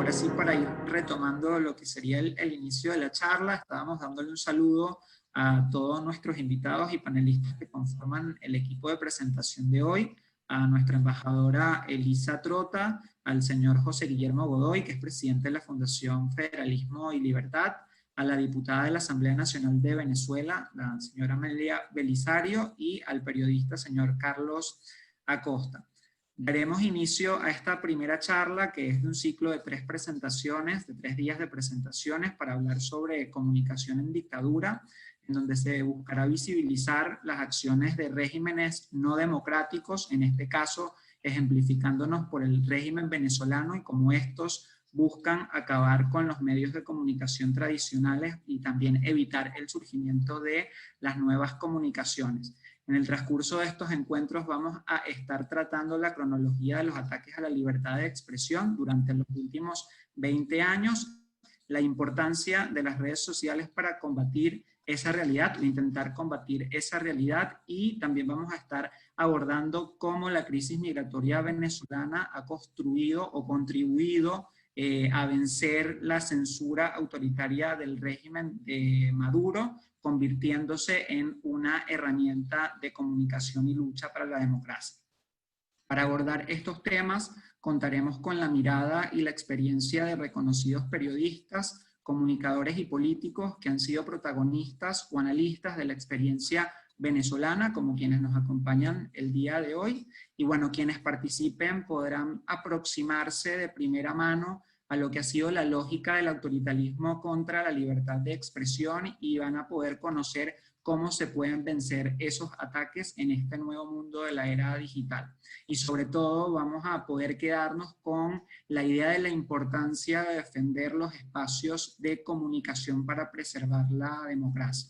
ahora sí, para ir retomando lo que sería el inicio de la charla, estábamos dándole un saludo a todos nuestros invitados y panelistas que conforman el equipo de presentación de hoy, a nuestra embajadora Elisa Trota, al señor José Guillermo Godoy, que es presidente de la Fundación Federalismo y Libertad, a la diputada de la Asamblea Nacional de Venezuela, la señora Amelia Belisario, y al periodista señor Carlos Acosta. Daremos inicio a esta primera charla, que es de un ciclo de 3 presentaciones, de 3 días de presentaciones para hablar sobre comunicación en dictadura, en donde se buscará visibilizar las acciones de regímenes no democráticos, en este caso ejemplificándonos por el régimen venezolano y cómo estos buscan acabar con los medios de comunicación tradicionales y también evitar el surgimiento de las nuevas comunicaciones. En el transcurso de estos encuentros vamos a estar tratando la cronología de los ataques a la libertad de expresión durante los últimos 20 años, la importancia de las redes sociales para combatir esa realidad o intentar combatir esa realidad, y también vamos a estar abordando cómo la crisis migratoria venezolana ha construido o contribuido a vencer la censura autoritaria del régimen de Maduro, convirtiéndose en una herramienta de comunicación y lucha para la democracia. Para abordar estos temas, contaremos con la mirada y la experiencia de reconocidos periodistas, comunicadores y políticos que han sido protagonistas o analistas de la experiencia venezolana, como quienes nos acompañan el día de hoy. Y bueno, quienes participen podrán aproximarse de primera mano a lo que ha sido la lógica del autoritarismo contra la libertad de expresión, y van a poder conocer cómo se pueden vencer esos ataques en este nuevo mundo de la era digital. Y sobre todo vamos a poder quedarnos con la idea de la importancia de defender los espacios de comunicación para preservar la democracia.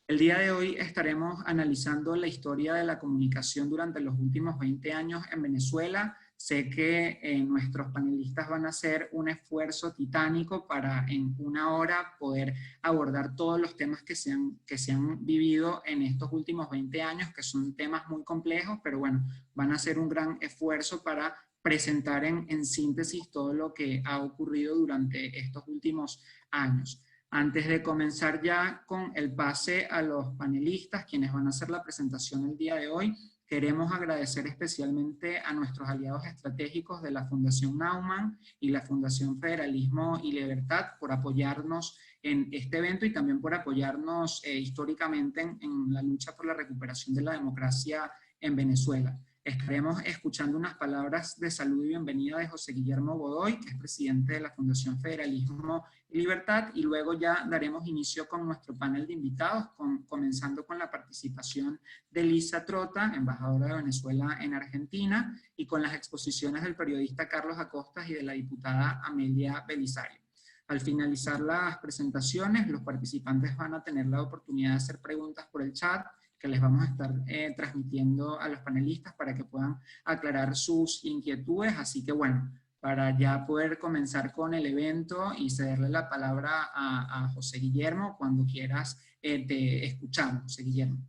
El día de hoy estaremos analizando la historia de la comunicación durante los últimos 20 años en Venezuela. Sé que nuestros panelistas van a hacer un esfuerzo titánico para en una hora poder abordar todos los temas que se han vivido en estos últimos 20 años, que son temas muy complejos, pero bueno, van a hacer un gran esfuerzo para presentar en síntesis todo lo que ha ocurrido durante estos últimos años. Antes de comenzar ya con el pase a los panelistas, quienes van a hacer la presentación el día de hoy, queremos agradecer especialmente a nuestros aliados estratégicos de la Fundación Naumann y la Fundación Federalismo y Libertad por apoyarnos en este evento y también por apoyarnos históricamente en la lucha por la recuperación de la democracia en Venezuela. Estaremos escuchando unas palabras de salud y bienvenida de José Guillermo Godoy, que es presidente de la Fundación Federalismo y Libertad, y luego ya daremos inicio con nuestro panel de invitados, comenzando con la participación de Elisa Trota, embajadora de Venezuela en Argentina, y con las exposiciones del periodista Carlos Acosta y de la diputada Amelia Belisario. Al finalizar las presentaciones, los participantes van a tener la oportunidad de hacer preguntas por el chat, que les vamos a estar transmitiendo a los panelistas para que puedan aclarar sus inquietudes. Así que bueno, para ya poder comenzar con el evento y cederle la palabra a José Guillermo, cuando quieras te escuchamos, José Guillermo.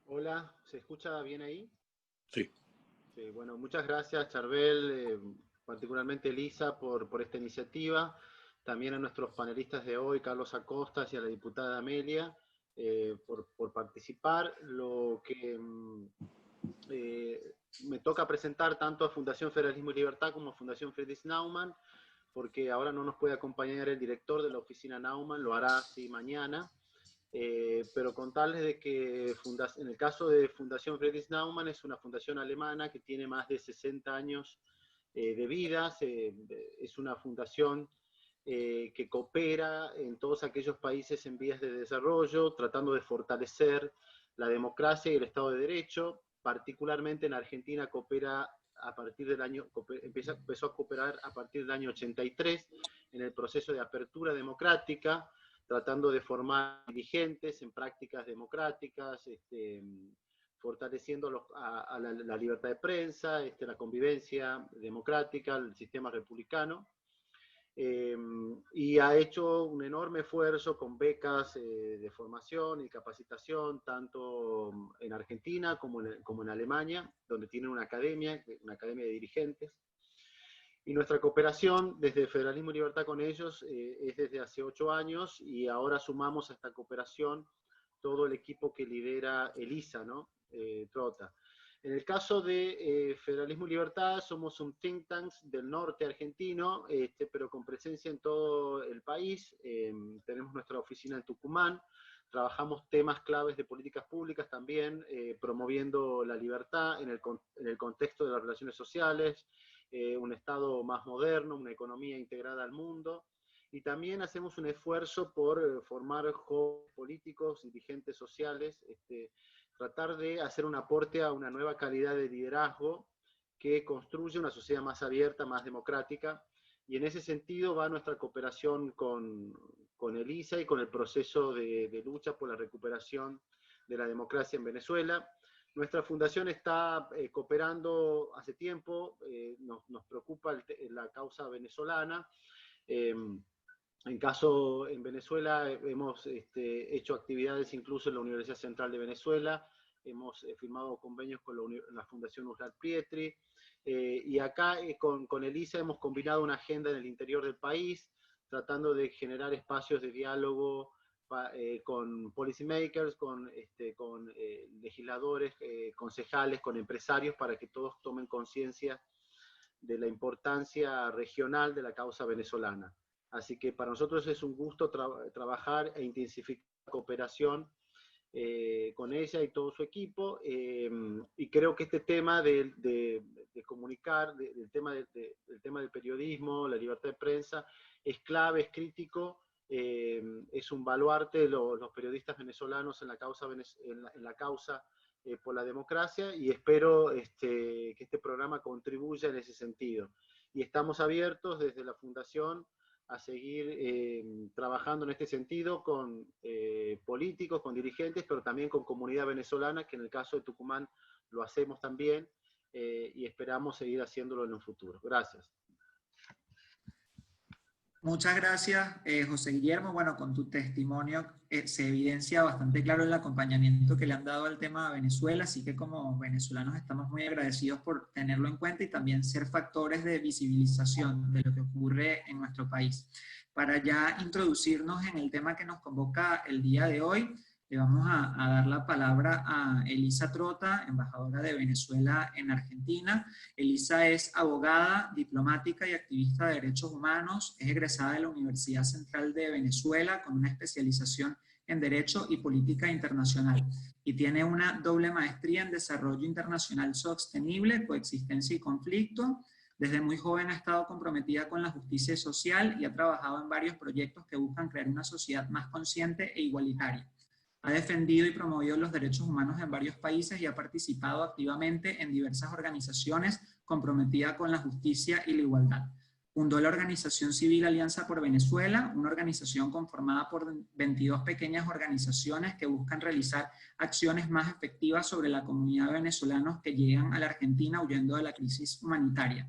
Hola, ¿se escucha bien ahí? Sí. Sí, bueno, muchas gracias, Charbel, particularmente Elisa, por esta iniciativa. También a nuestros panelistas de hoy, Carlos Acosta y a la diputada Amelia, por participar. Lo que me toca presentar tanto a Fundación Federalismo y Libertad como a Fundación Friedrich Naumann, porque ahora no nos puede acompañar el director de la oficina Naumann, lo hará así mañana. Pero contarles de que en el caso de Fundación Friedrich Naumann es una fundación alemana que tiene más de 60 años de vida. Es una fundación que coopera en todos aquellos países en vías de desarrollo, tratando de fortalecer la democracia y el Estado de Derecho. Particularmente en Argentina coopera a partir del año, empezó a cooperar a partir del año 83 en el proceso de apertura democrática, tratando de formar dirigentes en prácticas democráticas, fortaleciendo a la libertad de prensa, la convivencia democrática, el sistema republicano. Y ha hecho un enorme esfuerzo con becas de formación y capacitación, tanto en Argentina como en Alemania, donde tienen una academia de dirigentes. Y nuestra cooperación desde Federalismo y Libertad con ellos es desde hace 8 años, y ahora sumamos a esta cooperación todo el equipo que lidera Elisa, ¿no? Trota. En el caso de Federalismo y Libertad, somos un think tank del norte argentino, pero con presencia en todo el país. Tenemos nuestra oficina en Tucumán, trabajamos temas claves de políticas públicas también, promoviendo la libertad en el contexto de las relaciones sociales, un Estado más moderno, una economía integrada al mundo, y también hacemos un esfuerzo por formar jóvenes políticos, dirigentes sociales, tratar de hacer un aporte a una nueva calidad de liderazgo que construye una sociedad más abierta, más democrática, y en ese sentido va nuestra cooperación con Elisa y con el proceso de lucha por la recuperación de la democracia en Venezuela. Nuestra fundación está cooperando hace tiempo, nos preocupa la causa venezolana. En Venezuela hemos hecho actividades incluso en la Universidad Central de Venezuela, hemos firmado convenios con la Fundación Uslar Pietri, y acá con Elisa hemos combinado una agenda en el interior del país, tratando de generar espacios de diálogo con policymakers, con legisladores, concejales, con empresarios, para que todos tomen conciencia de la importancia regional de la causa venezolana. Así que para nosotros es un gusto trabajar e intensificar la cooperación con ella y todo su equipo, y creo que este tema de comunicar, el tema del periodismo, la libertad de prensa, es clave, es crítico, es un baluarte de los periodistas venezolanos en la causa por la democracia, y espero que este programa contribuya en ese sentido. Y estamos abiertos desde la Fundación a seguir trabajando en este sentido con políticos, con dirigentes, pero también con comunidad venezolana, que en el caso de Tucumán lo hacemos también, y esperamos seguir haciéndolo en un futuro. Gracias. Muchas gracias, José Guillermo. Bueno, con tu testimonio se evidencia bastante claro el acompañamiento que le han dado al tema de Venezuela, así que como venezolanos estamos muy agradecidos por tenerlo en cuenta y también ser factores de visibilización de lo que ocurre en nuestro país. Para ya introducirnos en el tema que nos convoca el día de hoy, le vamos a dar la palabra a Elisa Trota, embajadora de Venezuela en Argentina. Elisa es abogada, diplomática y activista de derechos humanos, es egresada de la Universidad Central de Venezuela con una especialización en Derecho y Política Internacional, y tiene una doble maestría en Desarrollo Internacional Sostenible, Coexistencia y Conflicto. Desde muy joven ha estado comprometida con la justicia social y ha trabajado en varios proyectos que buscan crear una sociedad más consciente e igualitaria. Ha defendido y promovido los derechos humanos en varios países y ha participado activamente en diversas organizaciones comprometidas con la justicia y la igualdad. Fundó la organización civil Alianza por Venezuela, una organización conformada por 22 pequeñas organizaciones que buscan realizar acciones más efectivas sobre la comunidad de venezolanos que llegan a la Argentina huyendo de la crisis humanitaria.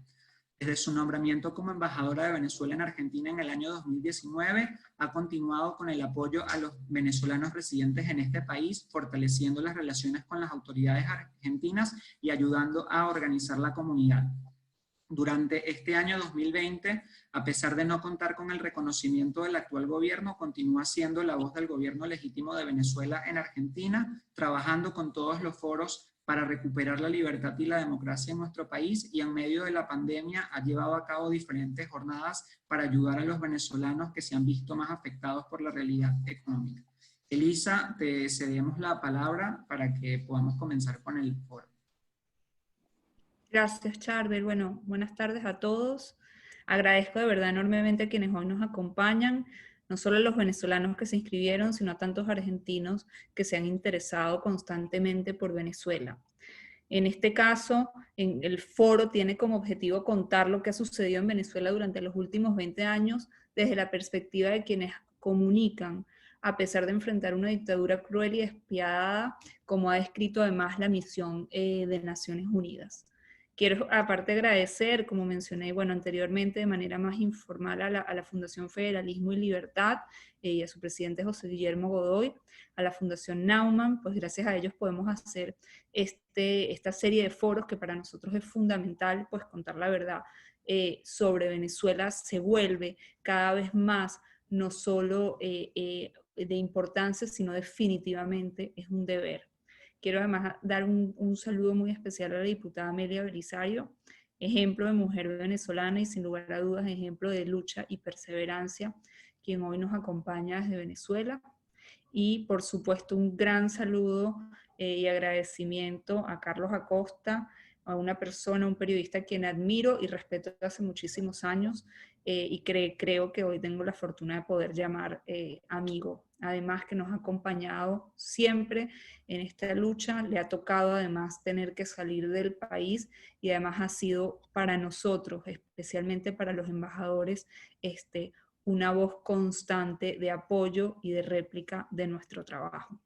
Desde su nombramiento como embajadora de Venezuela en Argentina en el año 2019, ha continuado con el apoyo a los venezolanos residentes en este país, fortaleciendo las relaciones con las autoridades argentinas y ayudando a organizar la comunidad. Durante este año 2020, a pesar de no contar con el reconocimiento del actual gobierno, continúa siendo la voz del gobierno legítimo de Venezuela en Argentina, trabajando con todos los foros para recuperar la libertad y la democracia en nuestro país, y en medio de la pandemia ha llevado a cabo diferentes jornadas para ayudar a los venezolanos que se han visto más afectados por la realidad económica. Elisa, te cedemos la palabra para que podamos comenzar con el foro. Gracias, Charbel. Bueno, buenas tardes a todos. Agradezco de verdad enormemente a quienes hoy nos acompañan, no solo a los venezolanos que se inscribieron, sino a tantos argentinos que se han interesado constantemente por Venezuela. En este caso, el foro tiene como objetivo contar lo que ha sucedido en Venezuela durante los últimos 20 años desde la perspectiva de quienes comunican, a pesar de enfrentar una dictadura cruel y despiadada, como ha descrito además la misión de Naciones Unidas. Quiero aparte agradecer, como mencioné anteriormente, de manera más informal a la Fundación Federalismo y Libertad y a su presidente José Guillermo Godoy, a la Fundación Naumann, pues gracias a ellos podemos hacer esta serie de foros que para nosotros es fundamental, pues contar la verdad sobre Venezuela se vuelve cada vez más no solo de importancia, sino definitivamente es un deber. Quiero además dar un saludo muy especial a la diputada Amelia Belisario, ejemplo de mujer venezolana y sin lugar a dudas ejemplo de lucha y perseverancia, quien hoy nos acompaña desde Venezuela. Y por supuesto un gran saludo y agradecimiento a Carlos Acosta, a una persona, un periodista a quien admiro y respeto desde hace muchísimos años y creo que hoy tengo la fortuna de poder llamar amigo. Además que nos ha acompañado siempre en esta lucha, le ha tocado además tener que salir del país y además ha sido para nosotros, especialmente para los embajadores, una voz constante de apoyo y de réplica de nuestro trabajo.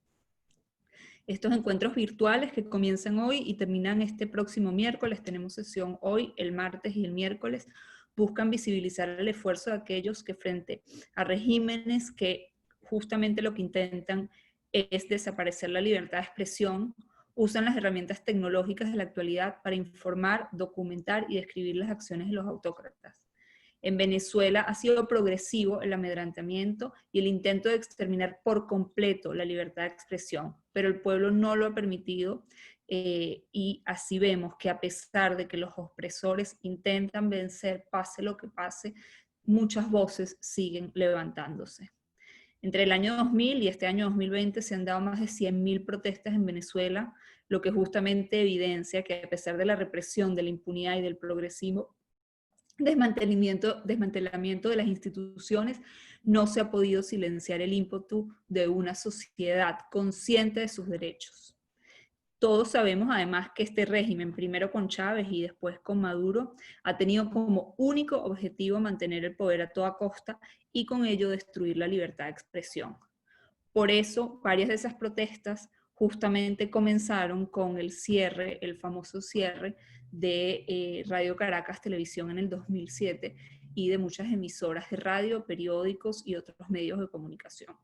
Estos encuentros virtuales que comienzan hoy y terminan este próximo miércoles, tenemos sesión hoy, el martes y el miércoles, buscan visibilizar el esfuerzo de aquellos que frente a regímenes que justamente lo que intentan es desaparecer la libertad de expresión, usan las herramientas tecnológicas de la actualidad para informar, documentar y describir las acciones de los autócratas. En Venezuela ha sido progresivo el amedrentamiento y el intento de exterminar por completo la libertad de expresión, pero el pueblo no lo ha permitido y así vemos que a pesar de que los opresores intentan vencer, pase lo que pase, muchas voces siguen levantándose. Entre el año 2000 y este año 2020 se han dado más de 100.000 protestas en Venezuela, lo que justamente evidencia que a pesar de la represión, de la impunidad y del progresivo desmantelamiento de las instituciones, no se ha podido silenciar el ímpetu de una sociedad consciente de sus derechos. Todos sabemos además que este régimen, primero con Chávez y después con Maduro, ha tenido como único objetivo mantener el poder a toda costa y con ello destruir la libertad de expresión. Por eso, varias de esas protestas justamente comenzaron con el cierre, el famoso cierre de Radio Caracas Televisión en el 2007 y de muchas emisoras de radio, periódicos y otros medios de comunicación.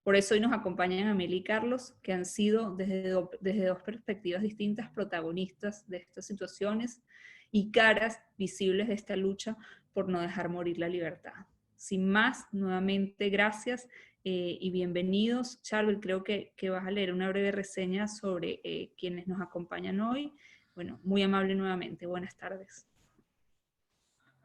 Por eso hoy nos acompañan Amelia y Carlos, que han sido desde dos perspectivas distintas protagonistas de estas situaciones y caras visibles de esta lucha por no dejar morir la libertad. Sin más, nuevamente gracias y bienvenidos. Charbel, creo que vas a leer una breve reseña sobre quienes nos acompañan hoy. Bueno, muy amable nuevamente. Buenas tardes.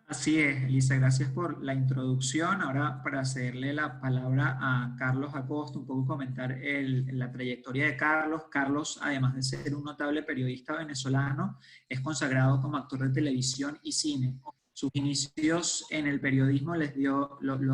Así es, Elisa, gracias por la introducción. Ahora, para cederle la palabra a Carlos Acosta, un poco comentar la trayectoria de Carlos. Carlos, además de ser un notable periodista venezolano, es consagrado como actor de televisión y cine. Sus inicios en el periodismo los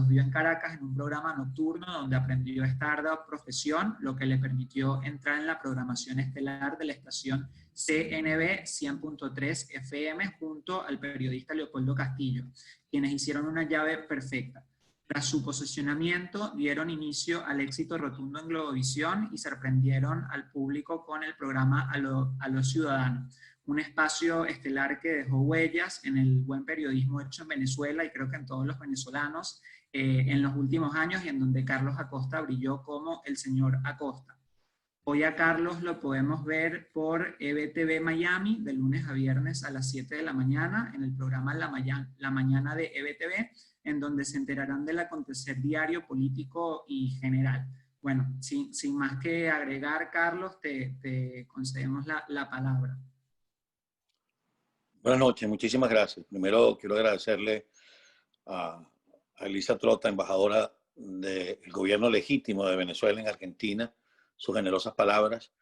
dio en Caracas en un programa nocturno donde aprendió esta profesión, lo que le permitió entrar en la programación estelar de la estación CNV 100.3 FM junto al periodista Leopoldo Castillo, quienes hicieron una llave perfecta. Tras su posicionamiento, dieron inicio al éxito rotundo en Globovisión y sorprendieron al público con el programa A los Ciudadanos, un espacio estelar que dejó huellas en el buen periodismo hecho en Venezuela y creo que en todos los venezolanos en los últimos años y en donde Carlos Acosta brilló como el señor Acosta. Hoy a Carlos lo podemos ver por EBTV Miami de lunes a viernes a las 7 de la mañana en el programa La Mañana de EBTV, en donde se enterarán del acontecer diario, político y general. Bueno, sin más que agregar, Carlos, te concedemos la palabra. Buenas noches, muchísimas gracias. Primero quiero agradecerle a Elisa Trota, embajadora del gobierno legítimo de Venezuela en Argentina, sus generosas palabras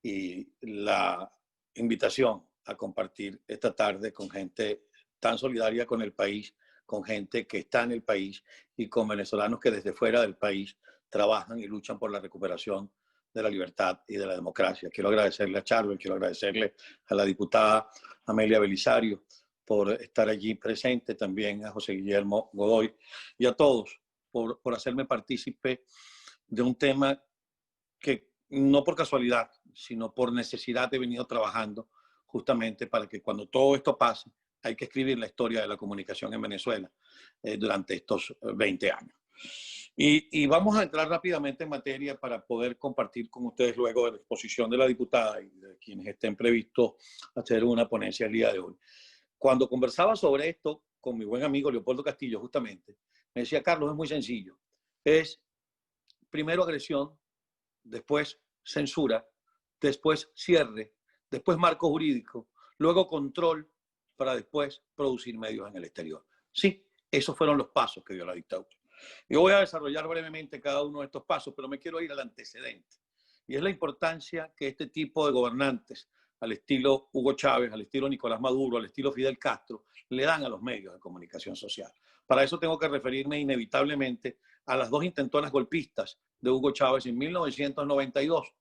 y la invitación a compartir esta tarde con gente tan solidaria con el país, con gente que está en el país y con venezolanos que desde fuera del país trabajan y luchan por la recuperación de la libertad y de la democracia. Quiero agradecerle a Charbel, quiero agradecerle a la diputada Amelia Belisario por estar allí presente, también a José Guillermo Godoy y a todos por hacerme partícipe de un tema que no por casualidad, sino por necesidad he venido trabajando justamente para que cuando todo esto pase, hay que escribir la historia de la comunicación en Venezuela durante estos 20 años. Y vamos a entrar rápidamente en materia para poder compartir con ustedes luego de la exposición de la diputada y de quienes estén previstos hacer una ponencia el día de hoy. Cuando conversaba sobre esto con mi buen amigo Leopoldo Castillo, justamente, me decía, Carlos, es muy sencillo. Es primero agresión, después censura, después cierre, después marco jurídico, luego control, para después producir medios en el exterior. Sí, esos fueron los pasos que dio la dictadura. Yo voy a desarrollar brevemente cada uno de estos pasos, pero me quiero ir al antecedente. Y es la importancia que este tipo de gobernantes, al estilo Hugo Chávez, al estilo Nicolás Maduro, al estilo Fidel Castro, le dan a los medios de comunicación social. Para eso tengo que referirme inevitablemente a las dos intentonas golpistas de Hugo Chávez en 1992.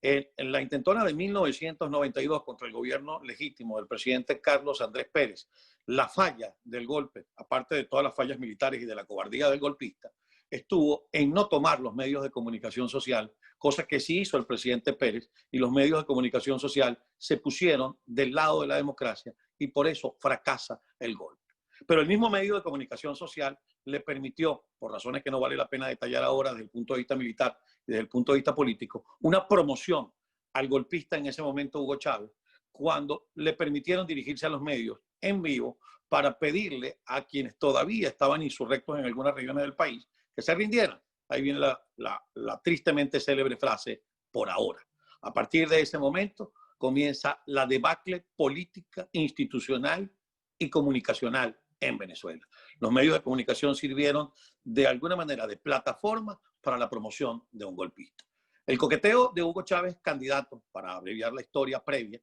En la intentona de 1992 contra el gobierno legítimo del presidente Carlos Andrés Pérez, la falla del golpe, aparte de todas las fallas militares y de la cobardía del golpista, estuvo en no tomar los medios de comunicación social, cosa que sí hizo el presidente Pérez, y los medios de comunicación social se pusieron del lado de la democracia y por eso fracasa el golpe. Pero el mismo medio de comunicación social le permitió, por razones que no vale la pena detallar ahora desde el punto de vista militar y desde el punto de vista político, una promoción al golpista en ese momento, Hugo Chávez, cuando le permitieron dirigirse a los medios en vivo para pedirle a quienes todavía estaban insurrectos en algunas regiones del país que se rindieran. Ahí viene la tristemente célebre frase, por ahora. A partir de ese momento comienza la debacle política, institucional y comunicacional en Venezuela. Los medios de comunicación sirvieron de alguna manera de plataforma para la promoción de un golpista. El coqueteo de Hugo Chávez candidato, para abreviar la historia previa,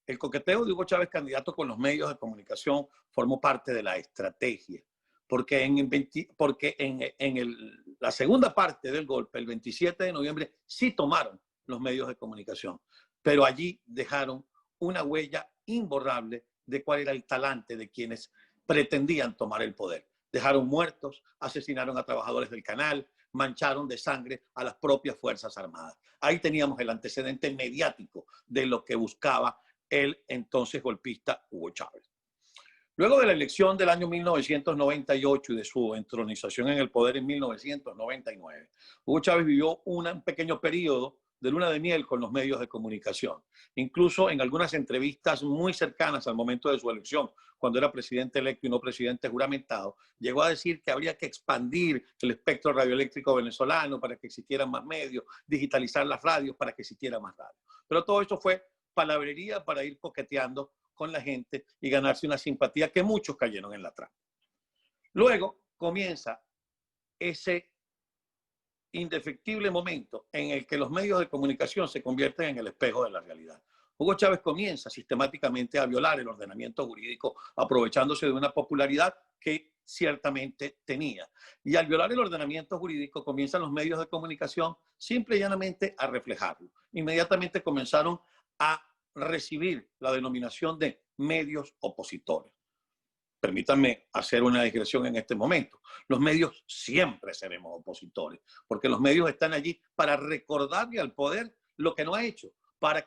el coqueteo de Hugo Chávez candidato con los medios de comunicación formó parte de la estrategia, porque la segunda parte del golpe, el 27 de noviembre, sí tomaron los medios de comunicación, pero allí dejaron una huella imborrable de cuál era el talante de quienes pretendían tomar el poder. Dejaron muertos, asesinaron a trabajadores del canal, mancharon de sangre a las propias Fuerzas Armadas. Ahí teníamos el antecedente mediático de lo que buscaba el entonces golpista Hugo Chávez. Luego de la elección del año 1998 y de su entronización en el poder en 1999, Hugo Chávez vivió un pequeño periodo de luna de miel con los medios de comunicación. Incluso en algunas entrevistas muy cercanas al momento de su elección, cuando era presidente electo y no presidente juramentado, llegó a decir que habría que expandir el espectro radioeléctrico venezolano para que existieran más medios, digitalizar las radios para que existiera más radio. Pero todo eso fue palabrería para ir coqueteando con la gente y ganarse una simpatía que muchos cayeron en la trampa. Luego comienza ese indefectible momento en el que los medios de comunicación se convierten en el espejo de la realidad. Hugo Chávez comienza sistemáticamente a violar el ordenamiento jurídico, aprovechándose de una popularidad que ciertamente tenía. Y al violar el ordenamiento jurídico, comienzan los medios de comunicación simple y llanamente a reflejarlo. Inmediatamente comenzaron a recibir la denominación de medios opositores. Permítanme hacer una digresión en este momento. Los medios siempre seremos opositores, porque los medios están allí para recordarle al poder lo que no ha hecho,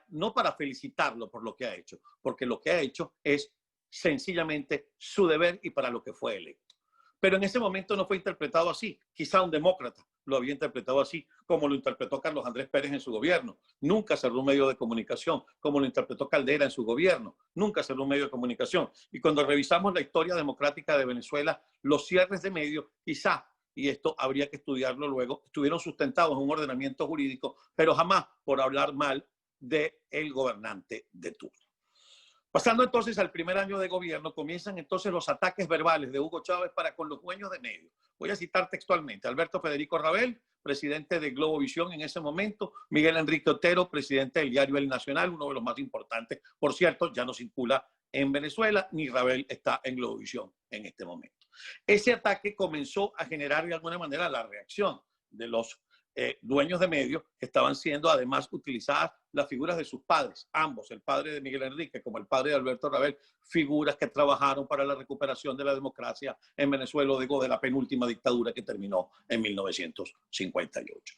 no para felicitarlo por lo que ha hecho, porque lo que ha hecho es sencillamente su deber y para lo que fue electo. Pero en ese momento no fue interpretado así. Quizá un demócrata lo había interpretado así, como lo interpretó Carlos Andrés Pérez en su gobierno. Nunca cerró un medio de comunicación, como lo interpretó Caldera en su gobierno. Nunca cerró un medio de comunicación. Y cuando revisamos la historia democrática de Venezuela, los cierres de medios, quizá, y esto habría que estudiarlo luego, estuvieron sustentados en un ordenamiento jurídico, pero jamás por hablar mal del gobernante de turno. Pasando entonces al primer año de gobierno, comienzan entonces los ataques verbales de Hugo Chávez para con los dueños de medios. Voy a citar textualmente: Alberto Federico Rabel, presidente de Globovisión en ese momento; Miguel Enrique Otero, presidente del diario El Nacional, uno de los más importantes. Por cierto, ya no circula en Venezuela, ni Rabel está en Globovisión en este momento. Ese ataque comenzó a generar de alguna manera la reacción de los dueños de medios, que estaban siendo además utilizadas las figuras de sus padres, ambos, el padre de Miguel Enrique como el padre de Alberto Rabel, figuras que trabajaron para la recuperación de la democracia en Venezuela, digo, de la penúltima dictadura que terminó en 1958.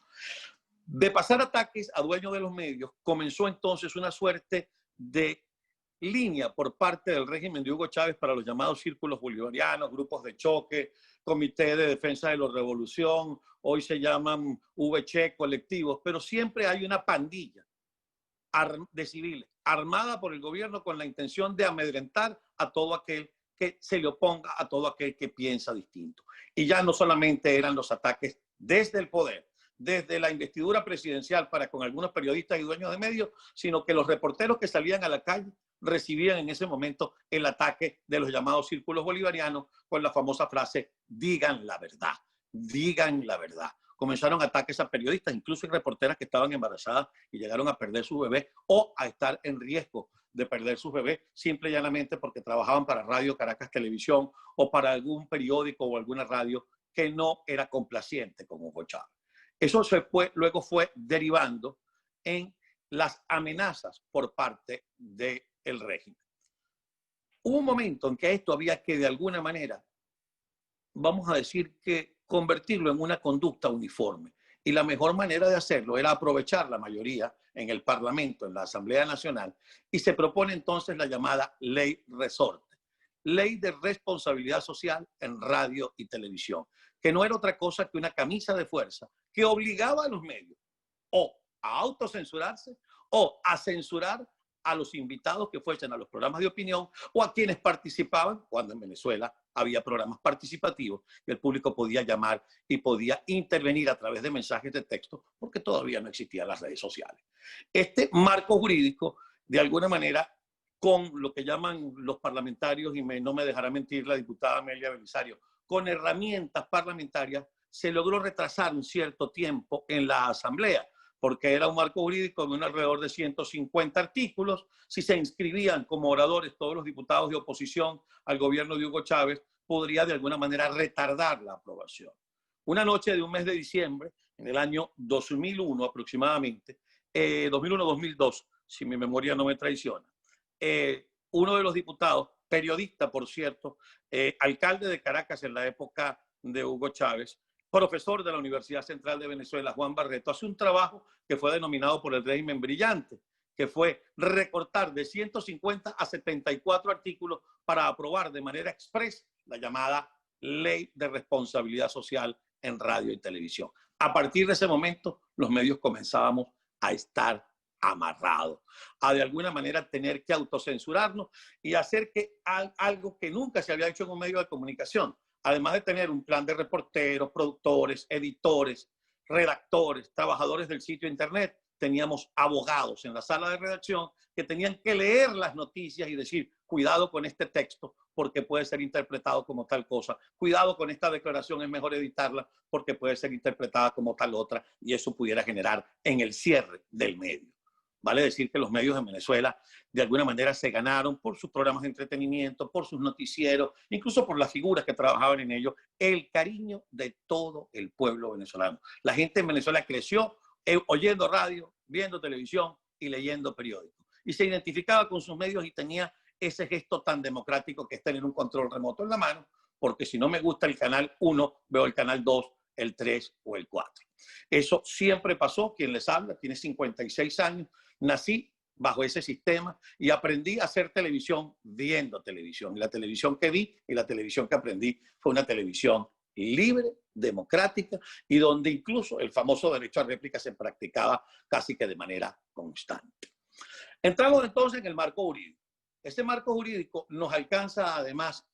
De pasar ataques a dueños de los medios, comenzó entonces una suerte de línea por parte del régimen de Hugo Chávez para los llamados círculos bolivarianos, grupos de choque, Comité de Defensa de la Revolución, hoy se llaman VC, colectivos, pero siempre hay una pandilla de civiles armada por el gobierno con la intención de amedrentar a todo aquel que se le oponga, a todo aquel que piensa distinto. Y ya no solamente eran los ataques desde el poder, desde la investidura presidencial para con algunos periodistas y dueños de medios, sino que los reporteros que salían a la calle recibían en ese momento el ataque de los llamados círculos bolivarianos con la famosa frase, digan la verdad, digan la verdad. Comenzaron ataques a periodistas, incluso reporteras que estaban embarazadas y llegaron a perder su bebé o a estar en riesgo de perder sus bebés, simple y llanamente porque trabajaban para Radio Caracas Televisión o para algún periódico o alguna radio que no era complaciente con Hugo Chávez. Eso luego fue derivando en las amenazas por parte del régimen. Hubo un momento en que esto había que de alguna manera, vamos a decir que convertirlo en una conducta uniforme. Y la mejor manera de hacerlo era aprovechar la mayoría en el Parlamento, en la Asamblea Nacional, y se propone entonces la llamada Ley Resorte, Ley de Responsabilidad Social en Radio y Televisión, que no era otra cosa que una camisa de fuerza que obligaba a los medios o a autocensurarse o a censurar a los invitados que fuesen a los programas de opinión o a quienes participaban cuando en Venezuela había programas participativos y el público podía llamar y podía intervenir a través de mensajes de texto porque todavía no existían las redes sociales. Este marco jurídico, de alguna manera, con lo que llaman los parlamentarios, y no me dejará mentir la diputada Amelia Belisario, con herramientas parlamentarias, se logró retrasar un cierto tiempo en la Asamblea, porque era un marco jurídico de alrededor de 150 artículos. Si se inscribían como oradores todos los diputados de oposición al gobierno de Hugo Chávez, podría de alguna manera retardar la aprobación. Una noche de un mes de diciembre, en el año 2001 aproximadamente, 2001-2002, si mi memoria no me traiciona, uno de los diputados, periodista por cierto, alcalde de Caracas en la época de Hugo Chávez, profesor de la Universidad Central de Venezuela, Juan Barreto, hace un trabajo que fue denominado por el régimen brillante, que fue recortar de 150 a 74 artículos para aprobar de manera express la llamada Ley de Responsabilidad Social en Radio y Televisión. A partir de ese momento, los medios comenzábamos a estar amarrados, a de alguna manera tener que autocensurarnos y hacer que algo que nunca se había hecho en un medio de comunicación, además de tener un plan de reporteros, productores, editores, redactores, trabajadores del sitio internet, teníamos abogados en la sala de redacción que tenían que leer las noticias y decir, cuidado con este texto porque puede ser interpretado como tal cosa, cuidado con esta declaración, es mejor editarla porque puede ser interpretada como tal otra y eso pudiera generar en el cierre del medio. Vale decir que los medios en Venezuela de alguna manera se ganaron por sus programas de entretenimiento, por sus noticieros, incluso por las figuras que trabajaban en ellos, el cariño de todo el pueblo venezolano. La gente en Venezuela creció oyendo radio, viendo televisión y leyendo periódicos. Y se identificaba con sus medios y tenía ese gesto tan democrático que es tener un control remoto en la mano, porque si no me gusta el canal 1, veo el canal 2, el 3 o el 4. Eso siempre pasó. Quien les habla tiene 56 años. Nací bajo ese sistema y aprendí a hacer televisión viendo televisión. Y la televisión que vi y la televisión que aprendí fue una televisión libre, democrática y donde incluso el famoso derecho a réplica se practicaba casi que de manera constante. Entramos entonces en el marco jurídico. Este marco jurídico nos alcanza además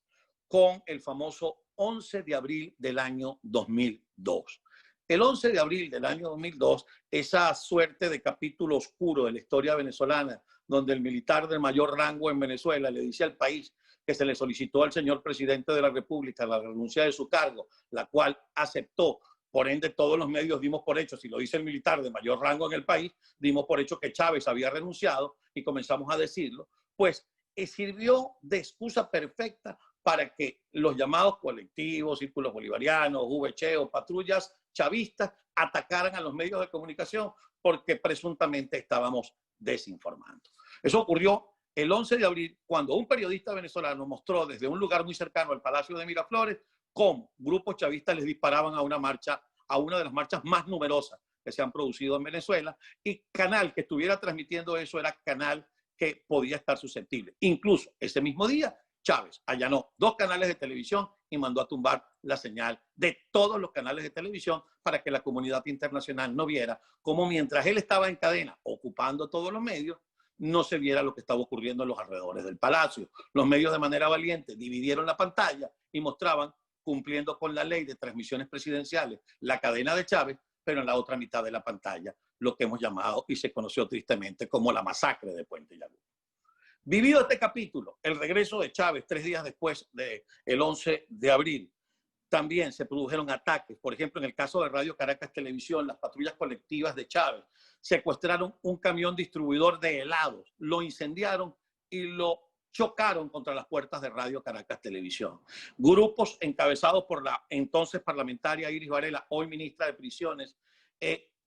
con el famoso 11 de abril del año 2002. El 11 de abril del año 2002, esa suerte de capítulo oscuro de la historia venezolana, donde el militar de mayor rango en Venezuela le dice al país que se le solicitó al señor presidente de la República la renuncia de su cargo, la cual aceptó. Por ende, todos los medios dimos por hecho, si lo dice el militar de mayor rango en el país, dimos por hecho que Chávez había renunciado y comenzamos a decirlo, pues sirvió de excusa perfecta para que los llamados colectivos, círculos bolivarianos, VCHEO, patrullas chavistas atacaran a los medios de comunicación porque presuntamente estábamos desinformando. Eso ocurrió el 11 de abril cuando un periodista venezolano mostró desde un lugar muy cercano al Palacio de Miraflores cómo grupos chavistas les disparaban a una marcha, a una de las marchas más numerosas que se han producido en Venezuela, y canal que estuviera transmitiendo eso era canal que podía estar susceptible. Incluso ese mismo día Chávez allanó 2 canales de televisión y mandó a tumbar la señal de todos los canales de televisión para que la comunidad internacional no viera cómo mientras él estaba en cadena ocupando todos los medios, no se viera lo que estaba ocurriendo en los alrededores del palacio. Los medios de manera valiente dividieron la pantalla y mostraban, cumpliendo con la ley de transmisiones presidenciales, la cadena de Chávez, pero en la otra mitad de la pantalla, lo que hemos llamado y se conoció tristemente como la masacre de Puente Llano. Vivido este capítulo, el regreso de Chávez 3 días después del 11 de abril, también se produjeron ataques. Por ejemplo, en el caso de Radio Caracas Televisión, las patrullas colectivas de Chávez secuestraron un camión distribuidor de helados, lo incendiaron y lo chocaron contra las puertas de Radio Caracas Televisión. Grupos encabezados por la entonces parlamentaria Iris Varela, hoy ministra de Prisiones,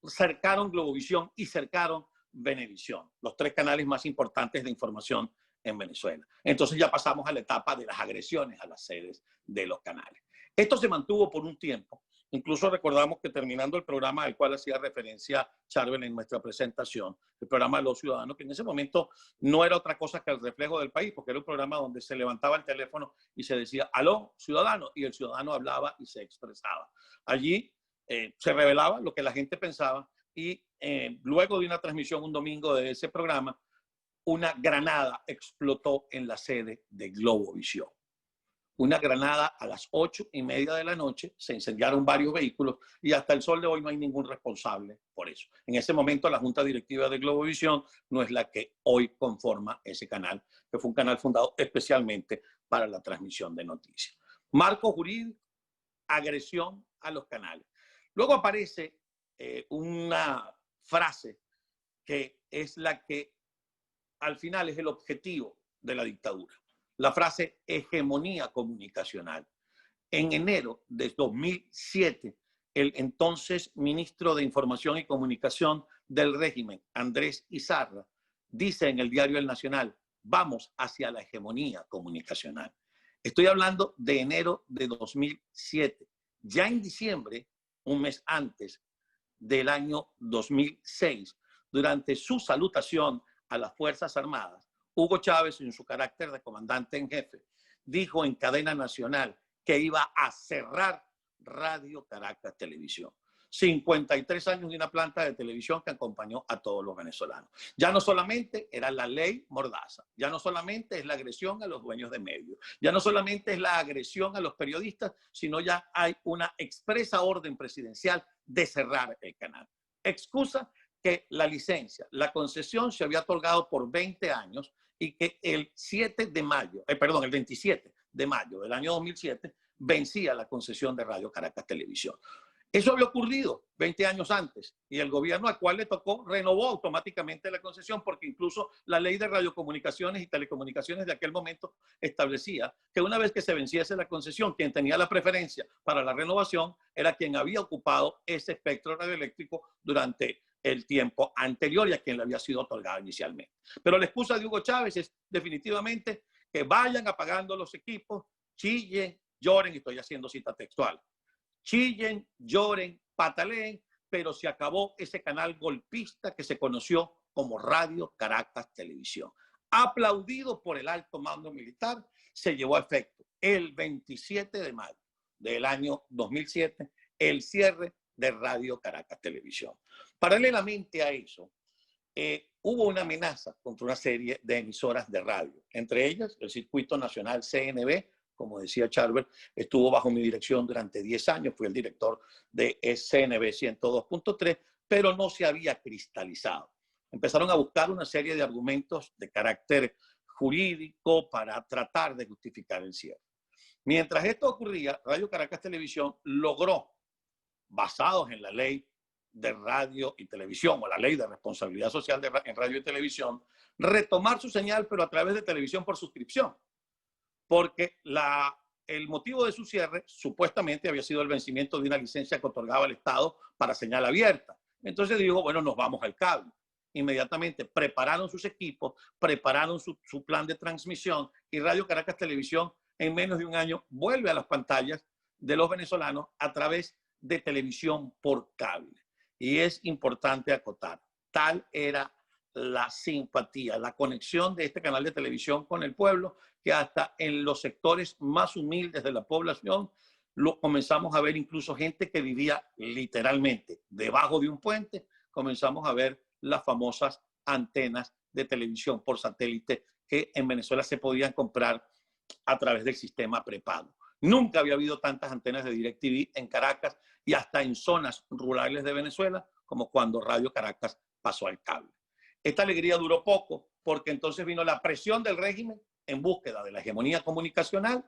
cercaron Globovisión y cercaron Venevisión, los 3 canales más importantes de información en Venezuela. Entonces ya pasamos a la etapa de las agresiones a las sedes de los canales. Esto se mantuvo por un tiempo. Incluso recordamos que terminando el programa al cual hacía referencia Charbel en nuestra presentación, el programa de los ciudadanos, que en ese momento no era otra cosa que el reflejo del país, porque era un programa donde se levantaba el teléfono y se decía, aló, ciudadano, y el ciudadano hablaba y se expresaba. Allí se revelaba lo que la gente pensaba y luego de una transmisión un domingo de ese programa, una granada explotó en la sede de Globovisión. Una granada a las 8:30 de la noche, se incendiaron varios vehículos y hasta el sol de hoy no hay ningún responsable por eso. En ese momento la junta directiva de Globovisión no es la que hoy conforma ese canal, que fue un canal fundado especialmente para la transmisión de noticias. Marco jurídico, agresión a los canales. Luego aparece una frase que es la que al final es el objetivo de la dictadura. La frase hegemonía comunicacional. En enero de 2007, el entonces ministro de Información y Comunicación del régimen, Andrés Izarra, dice en el diario El Nacional, vamos hacia la hegemonía comunicacional. Estoy hablando de enero de 2007. Ya en diciembre, un mes antes del año 2006, durante su salutación a las Fuerzas Armadas, Hugo Chávez, en su carácter de comandante en jefe, dijo en cadena nacional que iba a cerrar Radio Caracas Televisión. 53 años de una planta de televisión que acompañó a todos los venezolanos. Ya no solamente era la ley Mordaza, ya no solamente es la agresión a los dueños de medios, ya no solamente es la agresión a los periodistas, sino ya hay una expresa orden presidencial de cerrar el canal. Excusa que la licencia, la concesión se había otorgado por 20 años y que el 27 de mayo del año 2007 vencía la concesión de Radio Caracas Televisión. Eso había ocurrido 20 años antes y el gobierno al cual le tocó renovó automáticamente la concesión porque incluso la ley de radiocomunicaciones y telecomunicaciones de aquel momento establecía que una vez que se venciese la concesión, quien tenía la preferencia para la renovación era quien había ocupado ese espectro radioeléctrico durante el tiempo anterior y a quien le había sido otorgado inicialmente. Pero la excusa de Hugo Chávez es definitivamente que vayan apagando los equipos, chillen, lloren, y estoy haciendo cita textual, chillen, lloren, pataleen, pero se acabó ese canal golpista que se conoció como Radio Caracas Televisión. Aplaudido por el alto mando militar, se llevó a efecto el 27 de mayo del año 2007 el cierre de Radio Caracas Televisión. Paralelamente a eso, hubo una amenaza contra una serie de emisoras de radio, entre ellas el Circuito Nacional CNV, como decía Charbel, estuvo bajo mi dirección durante 10 años, fui el director de CNV 102.3, pero no se había cristalizado. Empezaron a buscar una serie de argumentos de carácter jurídico para tratar de justificar el cierre. Mientras esto ocurría, Radio Caracas Televisión logró, basados en la ley de radio y televisión o la ley de responsabilidad social en radio y televisión, retomar su señal, pero a través de televisión por suscripción. Porque el motivo de su cierre supuestamente había sido el vencimiento de una licencia que otorgaba el Estado para señal abierta. Entonces dijo, bueno, nos vamos al cable. Inmediatamente prepararon sus equipos, prepararon su plan de transmisión y Radio Caracas Televisión en menos de un año vuelve a las pantallas de los venezolanos a través de televisión por cable. Y es importante acotar, tal era la simpatía, la conexión de este canal de televisión con el pueblo, que hasta en los sectores más humildes de la población lo comenzamos a ver, incluso gente que vivía literalmente debajo de un puente, comenzamos a ver las famosas antenas de televisión por satélite que en Venezuela se podían comprar a través del sistema prepago. Nunca había habido tantas antenas de DirecTV en Caracas y hasta en zonas rurales de Venezuela como cuando Radio Caracas pasó al cable. Esta alegría duró poco porque entonces vino la presión del régimen en búsqueda de la hegemonía comunicacional,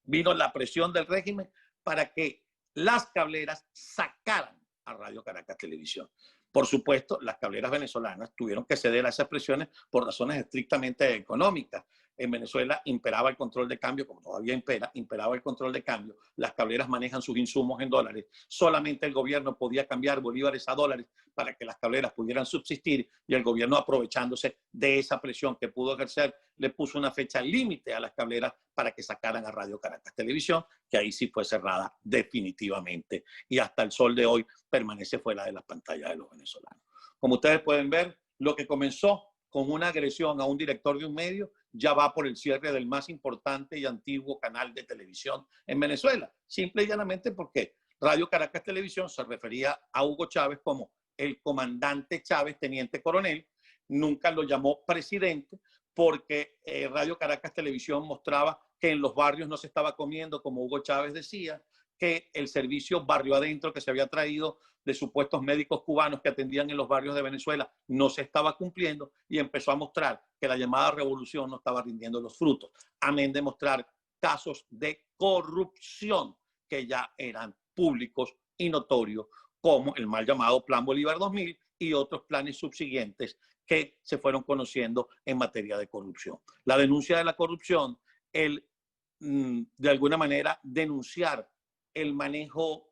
vino la presión del régimen para que las cableras sacaran a Radio Caracas Televisión. Por supuesto, las cableras venezolanas tuvieron que ceder a esas presiones por razones estrictamente económicas. En Venezuela imperaba el control de cambio, como todavía imperaba el control de cambio. Las cableras manejan sus insumos en dólares. Solamente el gobierno podía cambiar bolívares a dólares para que las cableras pudieran subsistir, y el gobierno, aprovechándose de esa presión que pudo ejercer, le puso una fecha límite a las cableras para que sacaran a Radio Caracas Televisión, que ahí sí fue cerrada definitivamente y hasta el sol de hoy permanece fuera de las pantallas de los venezolanos. Como ustedes pueden ver, lo que comenzó con una agresión a un director de un medio ya va por el cierre del más importante y antiguo canal de televisión en Venezuela, simple y llanamente porque Radio Caracas Televisión se refería a Hugo Chávez como el comandante Chávez, teniente coronel. Nunca lo llamó presidente porque Radio Caracas Televisión mostraba que en los barrios no se estaba comiendo, como Hugo Chávez decía, que el servicio barrio adentro que se había traído de supuestos médicos cubanos que atendían en los barrios de Venezuela no se estaba cumpliendo, y empezó a mostrar que la llamada revolución no estaba rindiendo los frutos, amén de mostrar casos de corrupción que ya eran públicos y notorios, como el mal llamado Plan Bolívar 2000 y otros planes subsiguientes que se fueron conociendo en materia de corrupción. La denuncia de la corrupción, de alguna manera denunciar el manejo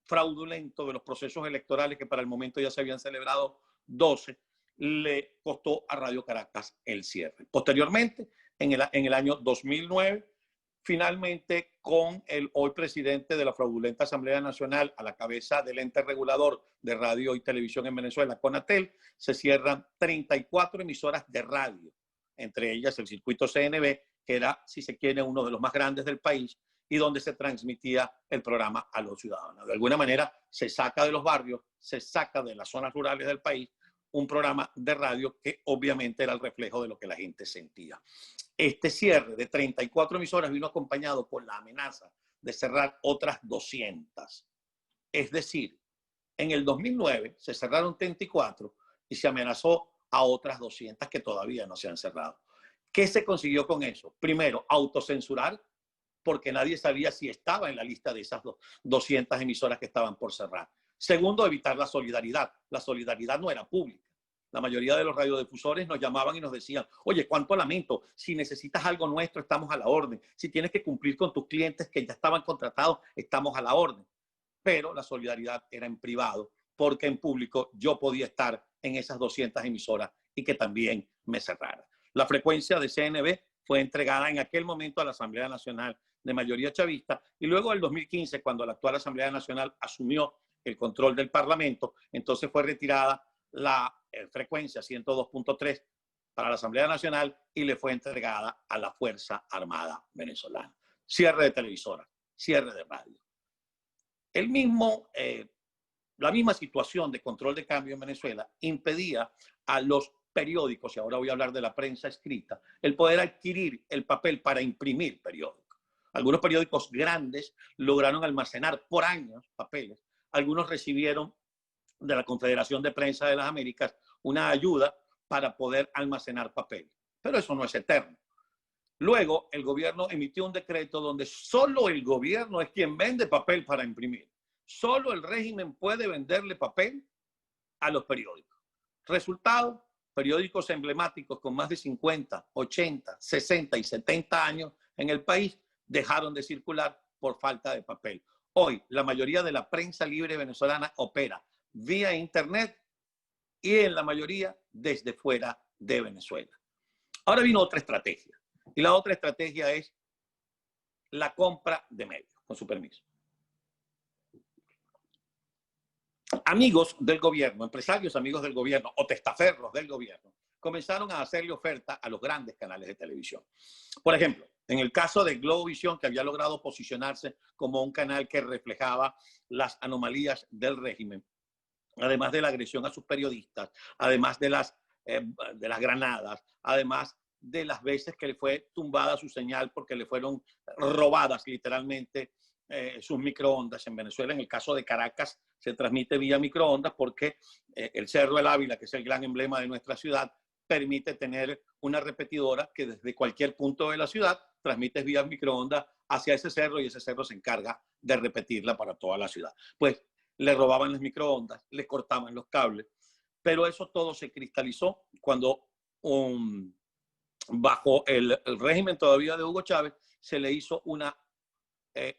fraudulento de los procesos electorales, que para el momento ya se habían celebrado 12, le costó a Radio Caracas el cierre. Posteriormente, en el año 2009, finalmente, con el hoy presidente de la fraudulenta Asamblea Nacional a la cabeza del ente regulador de radio y televisión en Venezuela, CONATEL, se cierran 34 emisoras de radio, entre ellas el circuito CNV, que era, si se quiere, uno de los más grandes del país, y donde se transmitía el programa a los ciudadanos. De alguna manera se saca de los barrios, se saca de las zonas rurales del país un programa de radio que obviamente era el reflejo de lo que la gente sentía. Este cierre de 34 emisoras vino acompañado por la amenaza de cerrar otras 200. Es decir, en el 2009 se cerraron 34 y se amenazó a otras 200 que todavía no se han cerrado. ¿Qué se consiguió con eso? Primero, autocensurar, porque nadie sabía si estaba en la lista de esas 200 emisoras que estaban por cerrar. Segundo, evitar la solidaridad. La solidaridad no era pública. La mayoría de los radiodifusores nos llamaban y nos decían: oye, cuánto lamento, si necesitas algo nuestro, estamos a la orden. Si tienes que cumplir con tus clientes que ya estaban contratados, estamos a la orden. Pero la solidaridad era en privado, porque en público yo podía estar en esas 200 emisoras y que también me cerraran. La frecuencia de CNV fue entregada en aquel momento a la Asamblea Nacional de mayoría chavista, y luego del 2015, cuando la actual Asamblea Nacional asumió el control del Parlamento, entonces fue retirada la frecuencia 102.3 para la Asamblea Nacional y le fue entregada a la Fuerza Armada Venezolana. Cierre de televisoras, cierre de radio. La misma situación de control de cambio en Venezuela impedía a los periódicos, y ahora voy a hablar de la prensa escrita, el poder adquirir el papel para imprimir periódicos. Algunos periódicos grandes lograron almacenar por años papeles. Algunos recibieron de la Confederación de Prensa de las Américas una ayuda para poder almacenar papel. Pero eso no es eterno. Luego, el gobierno emitió un decreto donde solo el gobierno es quien vende papel para imprimir. Solo el régimen puede venderle papel a los periódicos. Resultado, periódicos emblemáticos con más de 50, 80, 60 y 70 años en el país dejaron de circular por falta de papel. Hoy, la mayoría de la prensa libre venezolana opera vía internet y en la mayoría desde fuera de Venezuela. Ahora vino otra estrategia, y la otra estrategia es la compra de medios, con su permiso. Amigos del gobierno, empresarios amigos del gobierno o testaferros del gobierno, comenzaron a hacerle oferta a los grandes canales de televisión. Por ejemplo, en el caso de Globovisión, que había logrado posicionarse como un canal que reflejaba las anomalías del régimen, además de la agresión a sus periodistas, además de las de las granadas, además de las veces que le fue tumbada su señal porque le fueron robadas literalmente sus microondas. En Venezuela, en el caso de Caracas, se transmite vía microondas porque el Cerro del Ávila, que es el gran emblema de nuestra ciudad, permite tener una repetidora que desde cualquier punto de la ciudad transmite vía microondas hacia ese cerro y ese cerro se encarga de repetirla para toda la ciudad. Pues le robaban las microondas, le cortaban los cables, pero eso todo se cristalizó cuando bajo el régimen todavía de Hugo Chávez se le hizo una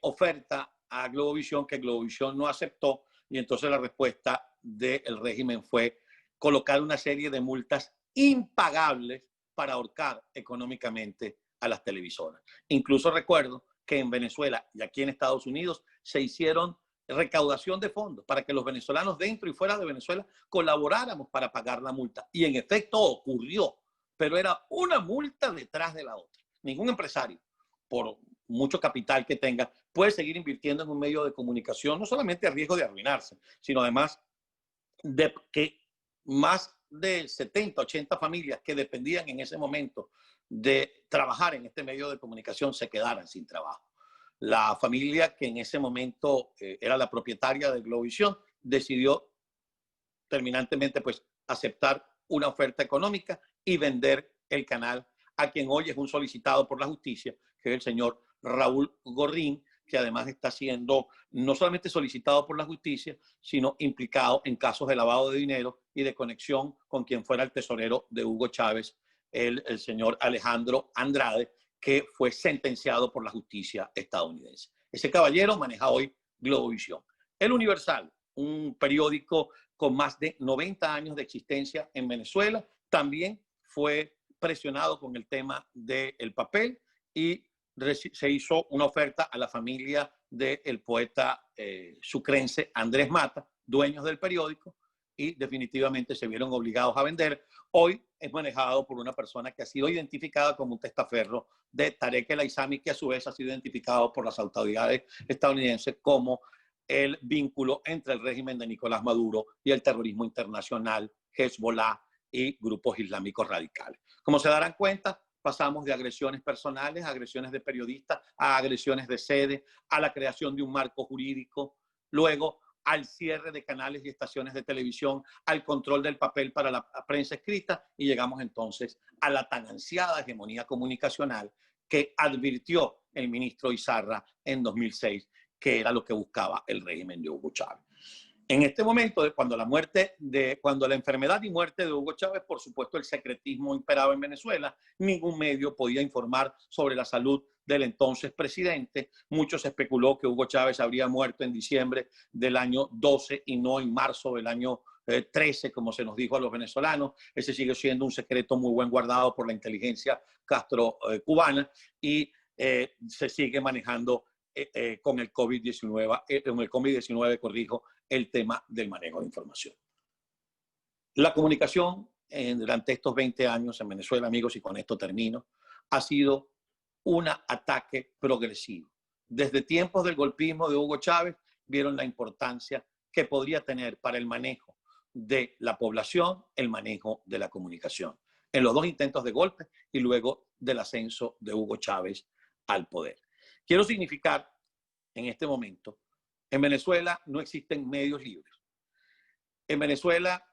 oferta a Globovisión que Globovisión no aceptó, y entonces la respuesta del régimen fue colocar una serie de multas impagables para ahorcar económicamente a las televisoras. Incluso recuerdo que en Venezuela y aquí en Estados Unidos se hicieron recaudación de fondos para que los venezolanos dentro y fuera de Venezuela colaboráramos para pagar la multa. Y en efecto ocurrió, pero era una multa detrás de la otra. Ningún empresario, por mucho capital que tenga, puede seguir invirtiendo en un medio de comunicación, no solamente a riesgo de arruinarse, sino además de que más de 70, 80 familias que dependían en ese momento de trabajar en este medio de comunicación se quedaran sin trabajo. La familia que en ese momento era la propietaria de Globovisión decidió terminantemente pues aceptar una oferta económica y vender el canal a quien hoy es un solicitado por la justicia, que es el señor Raúl Gorrín, que además está siendo no solamente solicitado por la justicia, sino implicado en casos de lavado de dinero y de conexión con quien fuera el tesorero de Hugo Chávez, el señor Alejandro Andrade, que fue sentenciado por la justicia estadounidense. Ese caballero maneja hoy Globovisión. El Universal, un periódico con más de 90 años de existencia en Venezuela, también fue presionado con el tema del papel y se hizo una oferta a la familia del poeta sucrense Andrés Mata, dueños del periódico, y definitivamente se vieron obligados a vender. Hoy es manejado por una persona que ha sido identificada como un testaferro de Tarek El Aissami, que a su vez ha sido identificado por las autoridades estadounidenses como el vínculo entre el régimen de Nicolás Maduro y el terrorismo internacional, Hezbollah y grupos islámicos radicales. Como se darán cuenta, pasamos de agresiones personales, a agresiones de periodistas, a agresiones de sede, a la creación de un marco jurídico, luego al cierre de canales y estaciones de televisión, al control del papel para la prensa escrita, y llegamos entonces a la tan ansiada hegemonía comunicacional que advirtió el ministro Izarra en 2006, que era lo que buscaba el régimen de Hugo Chávez. En este momento, cuando la enfermedad y muerte de Hugo Chávez, por supuesto, el secretismo imperaba en Venezuela, ningún medio podía informar sobre la salud del entonces presidente. Mucho se especuló que Hugo Chávez habría muerto en diciembre del año 12 y no en marzo del año 13, como se nos dijo a los venezolanos. Ese sigue siendo un secreto muy buen guardado por la inteligencia castro-cubana y se sigue manejando con el COVID-19, corrijo, el tema del manejo de información. La comunicación durante estos 20 años en Venezuela, amigos, y con esto termino, ha sido un ataque progresivo. Desde tiempos del golpismo de Hugo Chávez vieron la importancia que podría tener para el manejo de la población, el manejo de la comunicación, en los dos intentos de golpe y luego del ascenso de Hugo Chávez al poder. Quiero significar en este momento, en Venezuela no existen medios libres. En Venezuela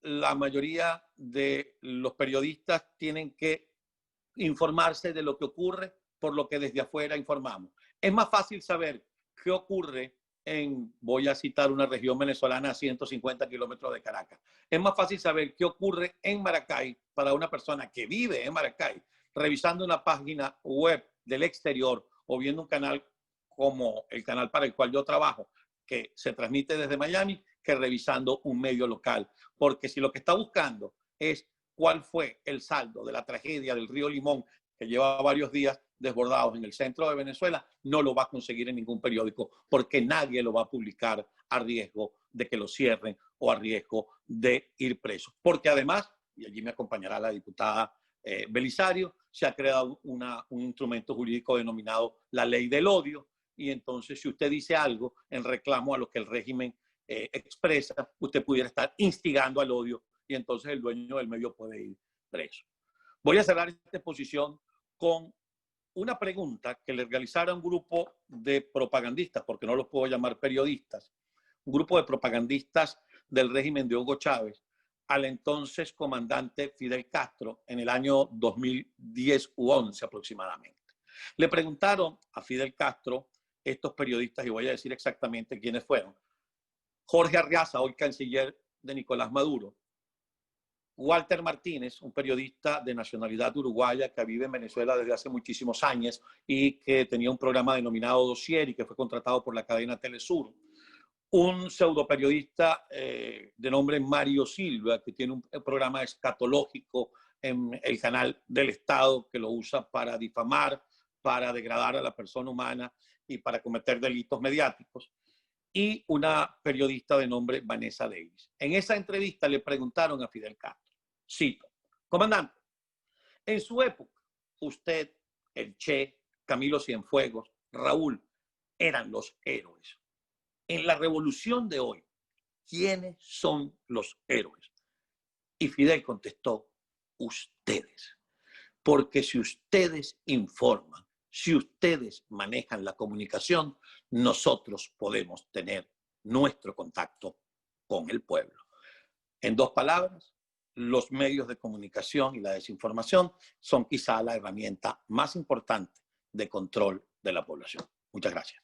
la mayoría de los periodistas tienen que informarse de lo que ocurre por lo que desde afuera informamos. Es más fácil saber qué ocurre voy a citar una región venezolana a 150 kilómetros de Caracas. Es más fácil saber qué ocurre en Maracay para una persona que vive en Maracay, revisando una página web del exterior o viendo un canal como el canal para el cual yo trabajo, que se transmite desde Miami, que revisando un medio local. Porque si lo que está buscando es cuál fue el saldo de la tragedia del río Limón, que lleva varios días desbordados en el centro de Venezuela, no lo va a conseguir en ningún periódico, porque nadie lo va a publicar a riesgo de que lo cierren o a riesgo de ir preso. Porque además, y allí me acompañará la diputada Belisario, se ha creado un instrumento jurídico denominado la ley del odio, y entonces si usted dice algo en reclamo a lo que el régimen expresa, usted pudiera estar instigando al odio y entonces el dueño del medio puede ir preso. Voy a cerrar esta exposición con una pregunta que le realizara un grupo de propagandistas, porque no los puedo llamar periodistas, un grupo de propagandistas del régimen de Hugo Chávez, al entonces comandante Fidel Castro en el año 2010 u 11 aproximadamente. Le preguntaron a Fidel Castro estos periodistas, y voy a decir exactamente quiénes fueron: Jorge Arreaza, hoy canciller de Nicolás Maduro; Walter Martínez, un periodista de nacionalidad uruguaya que vive en Venezuela desde hace muchísimos años y que tenía un programa denominado Dossier y que fue contratado por la cadena Telesur; un pseudoperiodista de nombre Mario Silva, que tiene un programa escatológico en el canal del Estado, que lo usa para difamar, para degradar a la persona humana y para cometer delitos mediáticos; y una periodista de nombre Vanessa Davis. En esa entrevista le preguntaron a Fidel Castro, cito: comandante, en su época, usted, el Che, Camilo Cienfuegos, Raúl, eran los héroes. En la revolución de hoy, ¿quiénes son los héroes? Y Fidel contestó: ustedes. Porque si ustedes informan, si ustedes manejan la comunicación, nosotros podemos tener nuestro contacto con el pueblo. En dos palabras, los medios de comunicación y la desinformación son quizá la herramienta más importante de control de la población. Muchas gracias.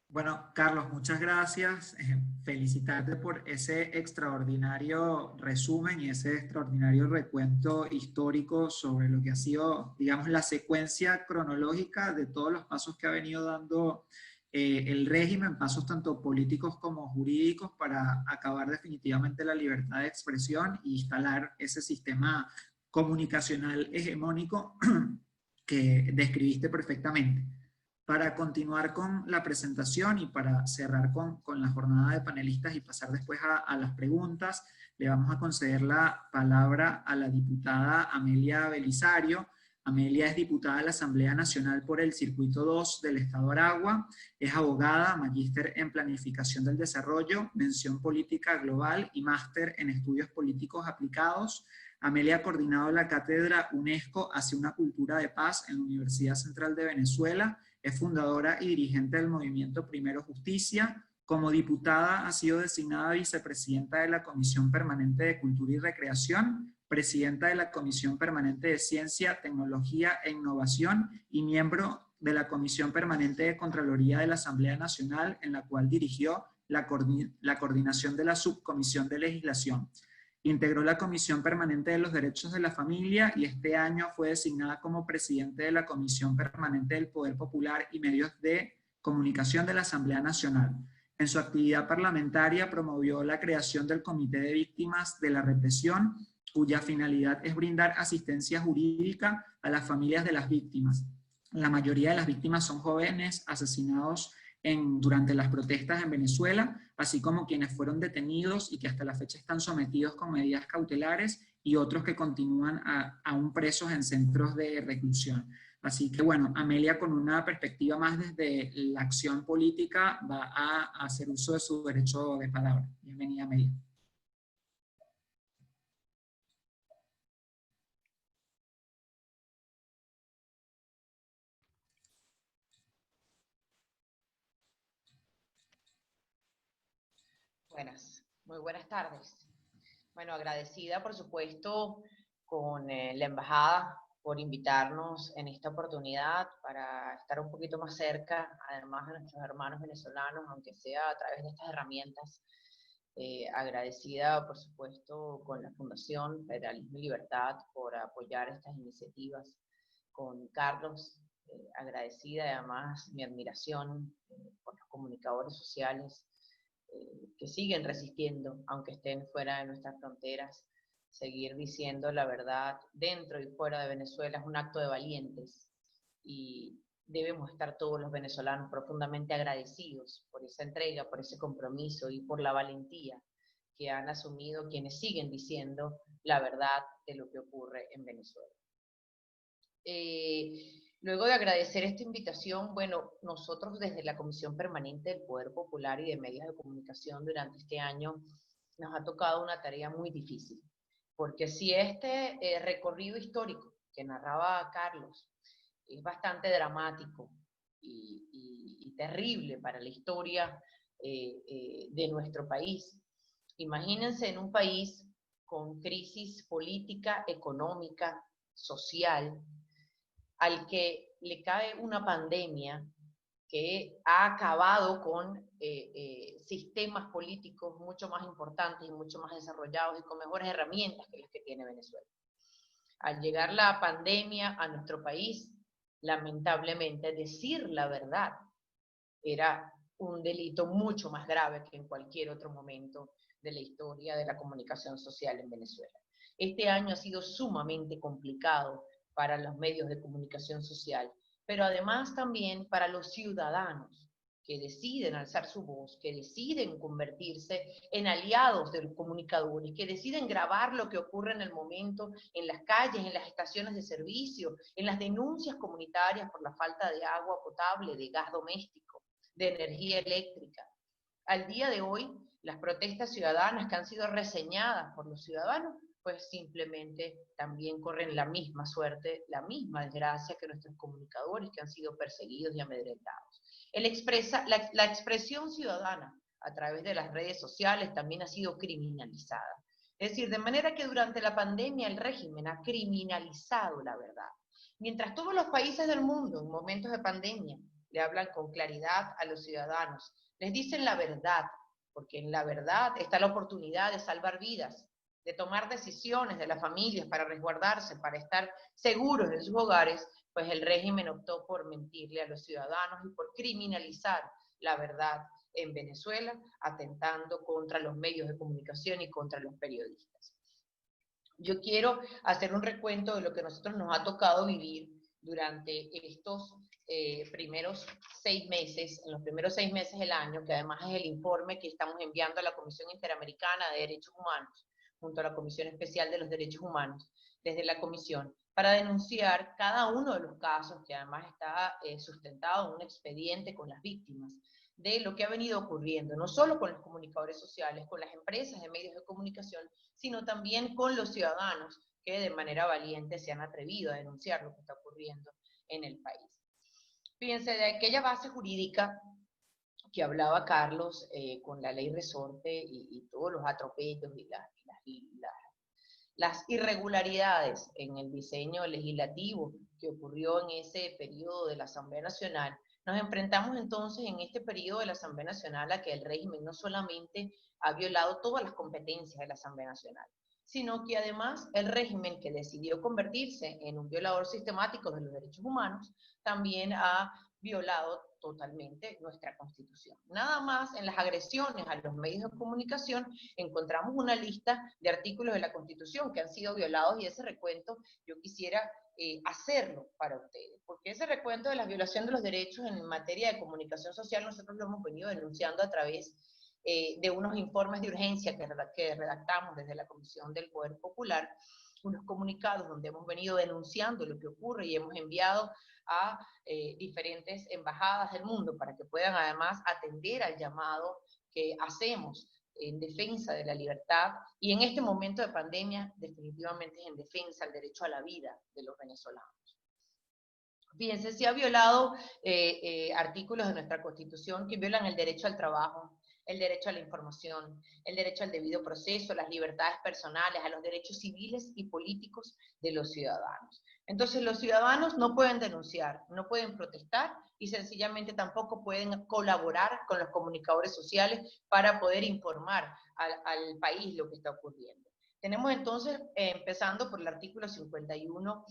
Bueno, Carlos, muchas gracias. Felicitarte por ese extraordinario resumen y ese extraordinario recuento histórico sobre lo que ha sido, digamos, la secuencia cronológica de todos los pasos que ha venido dando el régimen, pasos tanto políticos como jurídicos, para acabar definitivamente la libertad de expresión e instalar ese sistema comunicacional hegemónico que describiste perfectamente. Para continuar con la presentación y para cerrar con la jornada de panelistas y pasar después a las preguntas, le vamos a conceder la palabra a la diputada Amelia Belisario. Amelia es diputada de la Asamblea Nacional por el Circuito 2 del Estado Aragua, es abogada, magíster en Planificación del Desarrollo, mención política global y máster en Estudios Políticos Aplicados. Amelia ha coordinado la cátedra UNESCO hacia una cultura de paz en la Universidad Central de Venezuela. Es fundadora y dirigente del movimiento Primero Justicia. Como diputada ha sido designada vicepresidenta de la Comisión Permanente de Cultura y Recreación, presidenta de la Comisión Permanente de Ciencia, Tecnología e Innovación y miembro de la Comisión Permanente de Contraloría de la Asamblea Nacional, en la cual dirigió la coordinación de la Subcomisión de Legislación. Integró la Comisión Permanente de los Derechos de la Familia y este año fue designada como presidente de la Comisión Permanente del Poder Popular y Medios de Comunicación de la Asamblea Nacional. En su actividad parlamentaria promovió la creación del Comité de Víctimas de la Represión, cuya finalidad es brindar asistencia jurídica a las familias de las víctimas. La mayoría de las víctimas son jóvenes asesinados durante las protestas en Venezuela, así como quienes fueron detenidos y que hasta la fecha están sometidos con medidas cautelares, y otros que continúan aún presos en centros de reclusión. Así que bueno, Amelia, con una perspectiva más desde la acción política, va a hacer uso de su derecho de palabra. Bienvenida, Amelia. Muy buenas tardes. Bueno, agradecida por supuesto con la Embajada por invitarnos en esta oportunidad para estar un poquito más cerca, además de nuestros hermanos venezolanos, aunque sea a través de estas herramientas. Agradecida por supuesto con la Fundación Federalismo y Libertad por apoyar estas iniciativas, con Carlos, agradecida, y además mi admiración por los comunicadores sociales que siguen resistiendo, aunque estén fuera de nuestras fronteras. Seguir diciendo la verdad dentro y fuera de Venezuela es un acto de valientes, y debemos estar todos los venezolanos profundamente agradecidos por esa entrega, por ese compromiso y por la valentía que han asumido quienes siguen diciendo la verdad de lo que ocurre en Venezuela. Luego de agradecer esta invitación, bueno, nosotros desde la Comisión Permanente del Poder Popular y de Medios de Comunicación durante este año nos ha tocado una tarea muy difícil, porque si este recorrido histórico que narraba Carlos es bastante dramático y terrible para la historia de nuestro país, imagínense en un país con crisis política, económica, social, al que le cae una pandemia que ha acabado con sistemas políticos mucho más importantes y mucho más desarrollados y con mejores herramientas que las que tiene Venezuela. Al llegar la pandemia a nuestro país, lamentablemente decir la verdad era un delito mucho más grave que en cualquier otro momento de la historia de la comunicación social en Venezuela. Este año ha sido sumamente complicado para los medios de comunicación social, pero además también para los ciudadanos que deciden alzar su voz, que deciden convertirse en aliados de los comunicadores, que deciden grabar lo que ocurre en el momento en las calles, en las estaciones de servicio, en las denuncias comunitarias por la falta de agua potable, de gas doméstico, de energía eléctrica. Al día de hoy, las protestas ciudadanas que han sido reseñadas por los ciudadanos, pues simplemente también corren la misma suerte, la misma desgracia que nuestros comunicadores que han sido perseguidos y amedrentados. La expresión ciudadana a través de las redes sociales también ha sido criminalizada. Es decir, de manera que durante la pandemia el régimen ha criminalizado la verdad. Mientras todos los países del mundo en momentos de pandemia le hablan con claridad a los ciudadanos, les dicen la verdad, porque en la verdad está la oportunidad de salvar vidas, de tomar decisiones de las familias para resguardarse, para estar seguros en sus hogares, pues el régimen optó por mentirle a los ciudadanos y por criminalizar la verdad en Venezuela, atentando contra los medios de comunicación y contra los periodistas. Yo quiero hacer un recuento de lo que a nosotros nos ha tocado vivir durante estos primeros 6 meses, en los primeros 6 meses del año, que además es el informe que estamos enviando a la Comisión Interamericana de Derechos Humanos, junto a la Comisión Especial de los Derechos Humanos, desde la Comisión, para denunciar cada uno de los casos, que además está sustentado en un expediente con las víctimas, de lo que ha venido ocurriendo, no solo con los comunicadores sociales, con las empresas de medios de comunicación, sino también con los ciudadanos que de manera valiente se han atrevido a denunciar lo que está ocurriendo en el país. Fíjense, de aquella base jurídica que hablaba Carlos, con la ley resorte y todos los atropellos y las irregularidades en el diseño legislativo que ocurrió en ese periodo de la Asamblea Nacional, nos enfrentamos entonces en este periodo de la Asamblea Nacional a que el régimen no solamente ha violado todas las competencias de la Asamblea Nacional, sino que además el régimen que decidió convertirse en un violador sistemático de los derechos humanos, también ha violado totalmente nuestra Constitución. Nada más en las agresiones a los medios de comunicación encontramos una lista de artículos de la Constitución que han sido violados y ese recuento yo quisiera hacerlo para ustedes, porque ese recuento de la violación de los derechos en materia de comunicación social nosotros lo hemos venido denunciando a través de unos informes de urgencia que redactamos desde la Comisión del Poder Popular, unos comunicados donde hemos venido denunciando lo que ocurre y hemos enviado a diferentes embajadas del mundo para que puedan además atender al llamado que hacemos en defensa de la libertad y en este momento de pandemia definitivamente es en defensa del derecho a la vida de los venezolanos. Fíjense, se ha violado artículos de nuestra Constitución que violan el derecho al trabajo, el derecho a la información, el derecho al debido proceso, las libertades personales, a los derechos civiles y políticos de los ciudadanos. Entonces los ciudadanos no pueden denunciar, no pueden protestar y sencillamente tampoco pueden colaborar con los comunicadores sociales para poder informar al país lo que está ocurriendo. Tenemos entonces, empezando por el artículo 51,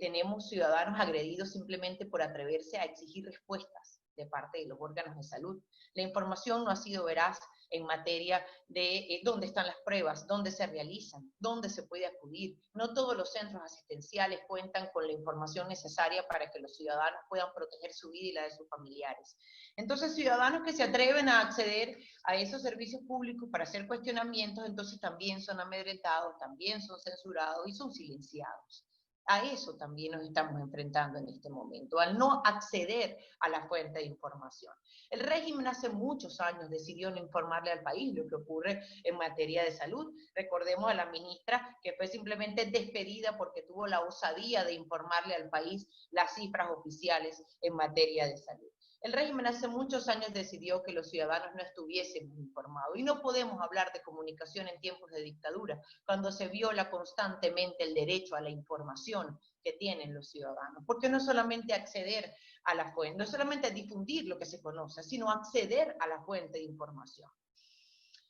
tenemos ciudadanos agredidos simplemente por atreverse a exigir respuestas de parte de los órganos de salud. La información no ha sido veraz en materia de dónde están las pruebas, dónde se realizan, dónde se puede acudir. No todos los centros asistenciales cuentan con la información necesaria para que los ciudadanos puedan proteger su vida y la de sus familiares. Entonces, ciudadanos que se atreven a acceder a esos servicios públicos para hacer cuestionamientos, entonces también son amedrentados, también son censurados y son silenciados. A eso también nos estamos enfrentando en este momento, al no acceder a la fuente de información. El régimen hace muchos años decidió no informarle al país lo que ocurre en materia de salud. Recordemos a la ministra que fue simplemente despedida porque tuvo la osadía de informarle al país las cifras oficiales en materia de salud. El régimen hace muchos años decidió que los ciudadanos no estuviésemos informados y no podemos hablar de comunicación en tiempos de dictadura cuando se viola constantemente el derecho a la información que tienen los ciudadanos, porque no solamente acceder a la fuente, no solamente difundir lo que se conoce, sino acceder a la fuente de información.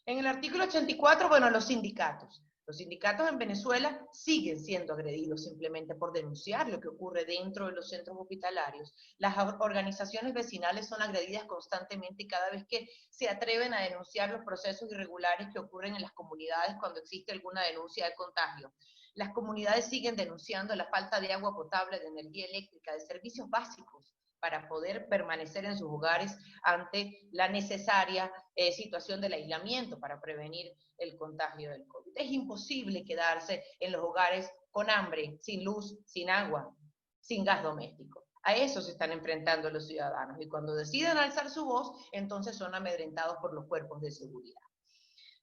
En el artículo 84, bueno, los sindicatos. Los sindicatos en Venezuela siguen siendo agredidos simplemente por denunciar lo que ocurre dentro de los centros hospitalarios. Las organizaciones vecinales son agredidas constantemente y cada vez que se atreven a denunciar los procesos irregulares que ocurren en las comunidades cuando existe alguna denuncia de contagio. Las comunidades siguen denunciando la falta de agua potable, de energía eléctrica, de servicios básicos para poder permanecer en sus hogares ante la necesaria situación del aislamiento para prevenir el contagio del COVID. Es imposible quedarse en los hogares con hambre, sin luz, sin agua, sin gas doméstico. A eso se están enfrentando los ciudadanos y cuando deciden alzar su voz, entonces son amedrentados por los cuerpos de seguridad.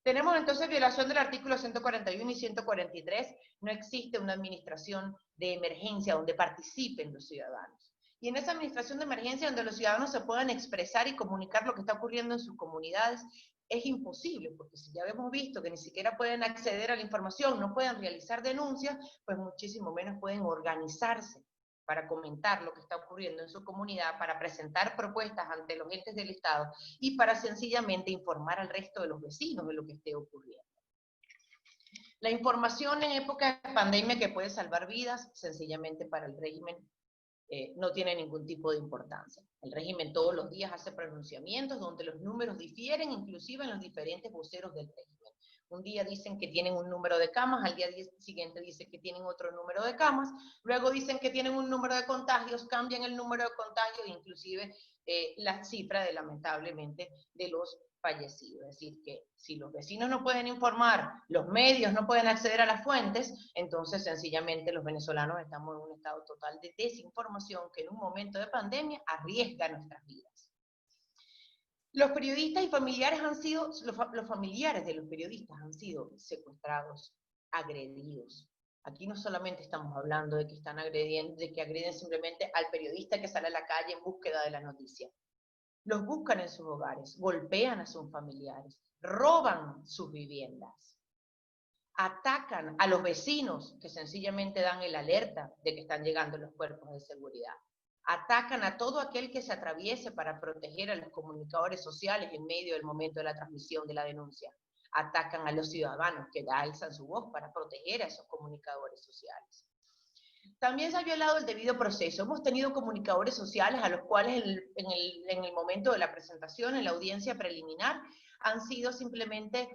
Tenemos entonces violación del artículo 141 y 143. No existe una administración de emergencia donde participen los ciudadanos. Y en esa administración de emergencia donde los ciudadanos se puedan expresar y comunicar lo que está ocurriendo en sus comunidades, es imposible, porque si ya hemos visto que ni siquiera pueden acceder a la información, no pueden realizar denuncias, pues muchísimo menos pueden organizarse para comentar lo que está ocurriendo en su comunidad, para presentar propuestas ante los entes del Estado y para sencillamente informar al resto de los vecinos de lo que esté ocurriendo. La información en época de pandemia que puede salvar vidas, sencillamente para el régimen no tiene ningún tipo de importancia. El régimen todos los días hace pronunciamientos donde los números difieren, inclusive en los diferentes voceros del régimen. Un día dicen que tienen un número de camas, al día siguiente dicen que tienen otro número de camas, luego dicen que tienen un número de contagios, cambian el número de contagios, inclusive la cifra lamentablemente de los fallecidos. Es decir, que si los vecinos no pueden informar, los medios no pueden acceder a las fuentes, entonces sencillamente los venezolanos estamos en un estado total de desinformación que en un momento de pandemia arriesga nuestras vidas. Los periodistas y familiares han sido, los familiares de los periodistas han sido secuestrados, agredidos. Aquí no solamente estamos hablando de que están agrediendo, de que agreden simplemente al periodista que sale a la calle en búsqueda de la noticia. Los buscan en sus hogares, golpean a sus familiares, roban sus viviendas, atacan a los vecinos que sencillamente dan el alerta de que están llegando los cuerpos de seguridad, atacan a todo aquel que se atraviese para proteger a los comunicadores sociales en medio del momento de la transmisión de la denuncia, atacan a los ciudadanos que alzan su voz para proteger a esos comunicadores sociales. También se ha violado el debido proceso. Hemos tenido comunicadores sociales a los cuales en el momento de la presentación, en la audiencia preliminar, han sido simplemente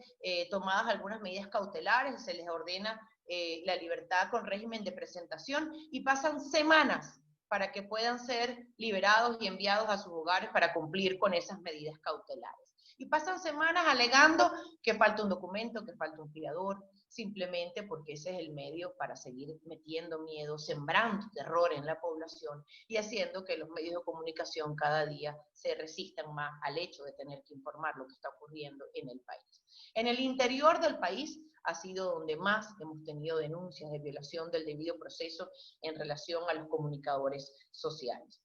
tomadas algunas medidas cautelares, se les ordena la libertad con régimen de presentación y pasan semanas para que puedan ser liberados y enviados a sus hogares para cumplir con esas medidas cautelares. Y pasan semanas alegando que falta un documento, que falta un fiador, simplemente porque ese es el medio para seguir metiendo miedo, sembrando terror en la población y haciendo que los medios de comunicación cada día se resistan más al hecho de tener que informar lo que está ocurriendo en el país. En el interior del país ha sido donde más hemos tenido denuncias de violación del debido proceso en relación a los comunicadores sociales.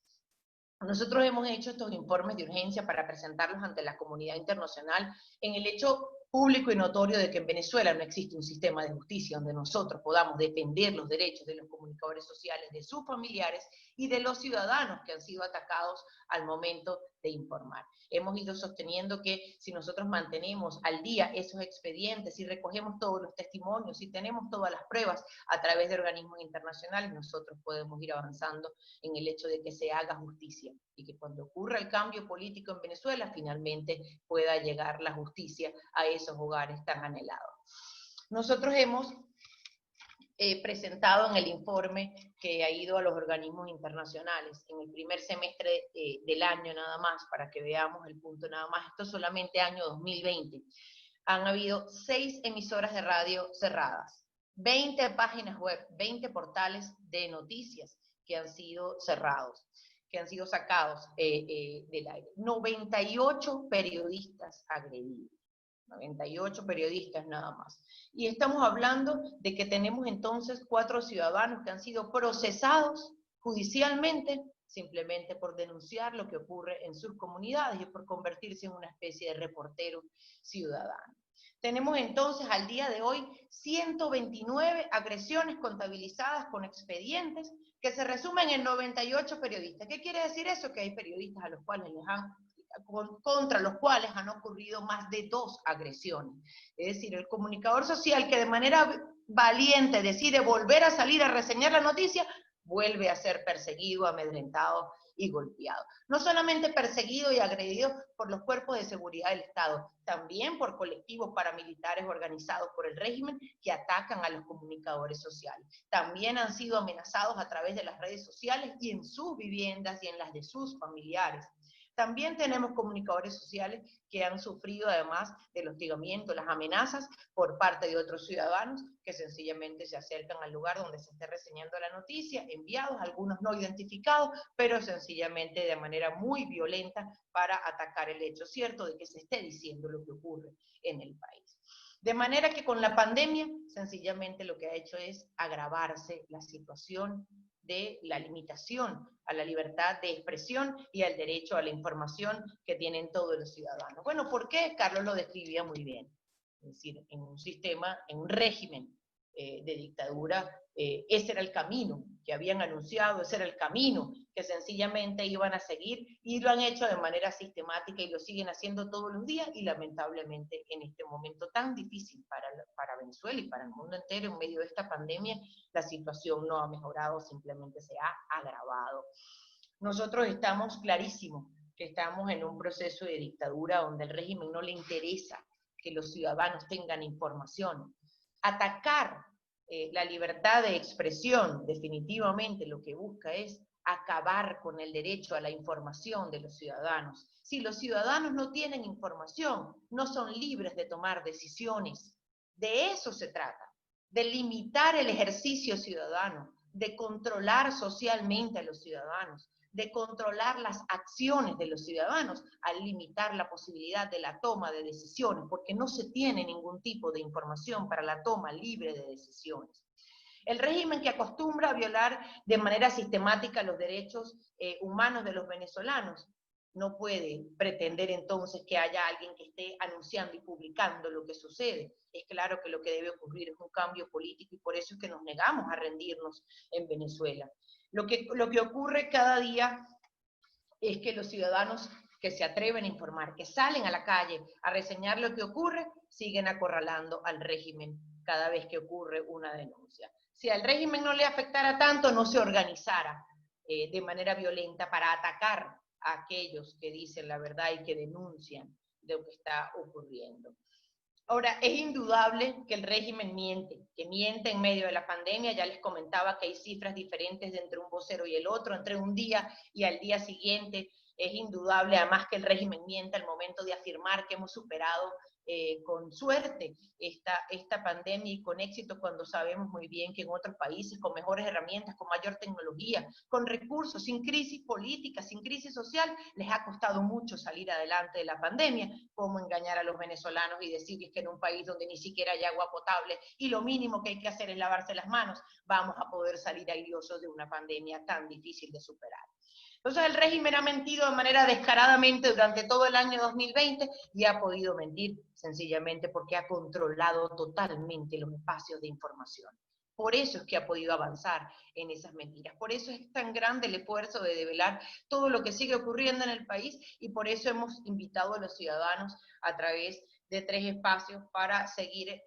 Nosotros hemos hecho estos informes de urgencia para presentarlos ante la comunidad internacional en el hecho público y notorio de que en Venezuela no existe un sistema de justicia donde nosotros podamos defender los derechos de los comunicadores sociales, de sus familiares y de los ciudadanos que han sido atacados al momento de informar. Hemos ido sosteniendo que si nosotros mantenemos al día esos expedientes, si recogemos todos los testimonios, si tenemos todas las pruebas a través de organismos internacionales, nosotros podemos ir avanzando en el hecho de que se haga justicia y que cuando ocurra el cambio político en Venezuela, finalmente pueda llegar la justicia a esos hogares tan anhelados. Nosotros hemos presentado en el informe que ha ido a los organismos internacionales en el primer semestre del año nada más, para que veamos el punto nada más, esto solamente año 2020, han habido 6 emisoras de radio cerradas, 20 páginas web, 20 portales de noticias que han sido cerrados, que han sido sacados del aire. 98 periodistas agredidos. 98 periodistas nada más. Y estamos hablando de que tenemos entonces 4 ciudadanos que han sido procesados judicialmente simplemente por denunciar lo que ocurre en sus comunidades y por convertirse en una especie de reportero ciudadano. Tenemos entonces al día de hoy 129 agresiones contabilizadas con expedientes que se resumen en 98 periodistas. ¿Qué quiere decir eso? Que hay periodistas a los cuales contra los cuales han ocurrido más de 2 agresiones. Es decir, el comunicador social que de manera valiente decide volver a salir a reseñar la noticia, vuelve a ser perseguido, amedrentado y golpeado. No solamente perseguido y agredido por los cuerpos de seguridad del Estado, también por colectivos paramilitares organizados por el régimen que atacan a los comunicadores sociales. También han sido amenazados a través de las redes sociales y en sus viviendas y en las de sus familiares. También tenemos comunicadores sociales que han sufrido además del hostigamiento, las amenazas por parte de otros ciudadanos que sencillamente se acercan al lugar donde se esté reseñando la noticia, enviados, algunos no identificados, pero sencillamente de manera muy violenta para atacar el hecho cierto de que se esté diciendo lo que ocurre en el país. De manera que con la pandemia, sencillamente lo que ha hecho es agravarse la situación de la limitación a la libertad de expresión y al derecho a la información que tienen todos los ciudadanos. Bueno, ¿por qué? Carlos lo describía muy bien. Es decir, en un sistema, en un régimen de dictadura, ese era el camino que habían anunciado, ese era el camino que sencillamente iban a seguir y lo han hecho de manera sistemática y lo siguen haciendo todos los días y lamentablemente en este momento tan difícil para Venezuela y para el mundo entero en medio de esta pandemia, la situación no ha mejorado, simplemente se ha agravado. Nosotros estamos clarísimos que estamos en un proceso de dictadura donde el régimen no le interesa que los ciudadanos tengan información. Atacar la libertad de expresión definitivamente lo que busca es acabar con el derecho a la información de los ciudadanos. Si los ciudadanos no tienen información, no son libres de tomar decisiones. De eso se trata, de limitar el ejercicio ciudadano, de controlar socialmente a los ciudadanos, de controlar las acciones de los ciudadanos al limitar la posibilidad de la toma de decisiones, porque no se tiene ningún tipo de información para la toma libre de decisiones. El régimen que acostumbra a violar de manera sistemática los derechos humanos de los venezolanos no puede pretender entonces que haya alguien que esté anunciando y publicando lo que sucede. Es claro que lo que debe ocurrir es un cambio político y por eso es que nos negamos a rendirnos en Venezuela. Lo que ocurre cada día es que los ciudadanos que se atreven a informar, que salen a la calle a reseñar lo que ocurre, siguen acorralando al régimen cada vez que ocurre una denuncia. Si al régimen no le afectara tanto, no se organizara de manera violenta para atacar a aquellos que dicen la verdad y que denuncian lo que está ocurriendo. Ahora, es indudable que el régimen miente, que miente en medio de la pandemia. Ya les comentaba que hay cifras diferentes entre un vocero y el otro, entre un día y al día siguiente. Es indudable además que el régimen miente al momento de afirmar que hemos superado con suerte esta pandemia y con éxito, cuando sabemos muy bien que en otros países con mejores herramientas, con mayor tecnología, con recursos, sin crisis política, sin crisis social, les ha costado mucho salir adelante de la pandemia. Cómo engañar a los venezolanos y decirles que en un país donde ni siquiera hay agua potable y lo mínimo que hay que hacer es lavarse las manos, vamos a poder salir airosos de una pandemia tan difícil de superar. Entonces el régimen ha mentido de manera descaradamente durante todo el año 2020 y ha podido mentir sencillamente porque ha controlado totalmente los espacios de información. Por eso es que ha podido avanzar en esas mentiras. Por eso es tan grande el esfuerzo de develar todo lo que sigue ocurriendo en el país y por eso hemos invitado a los ciudadanos a través de 3 espacios para seguir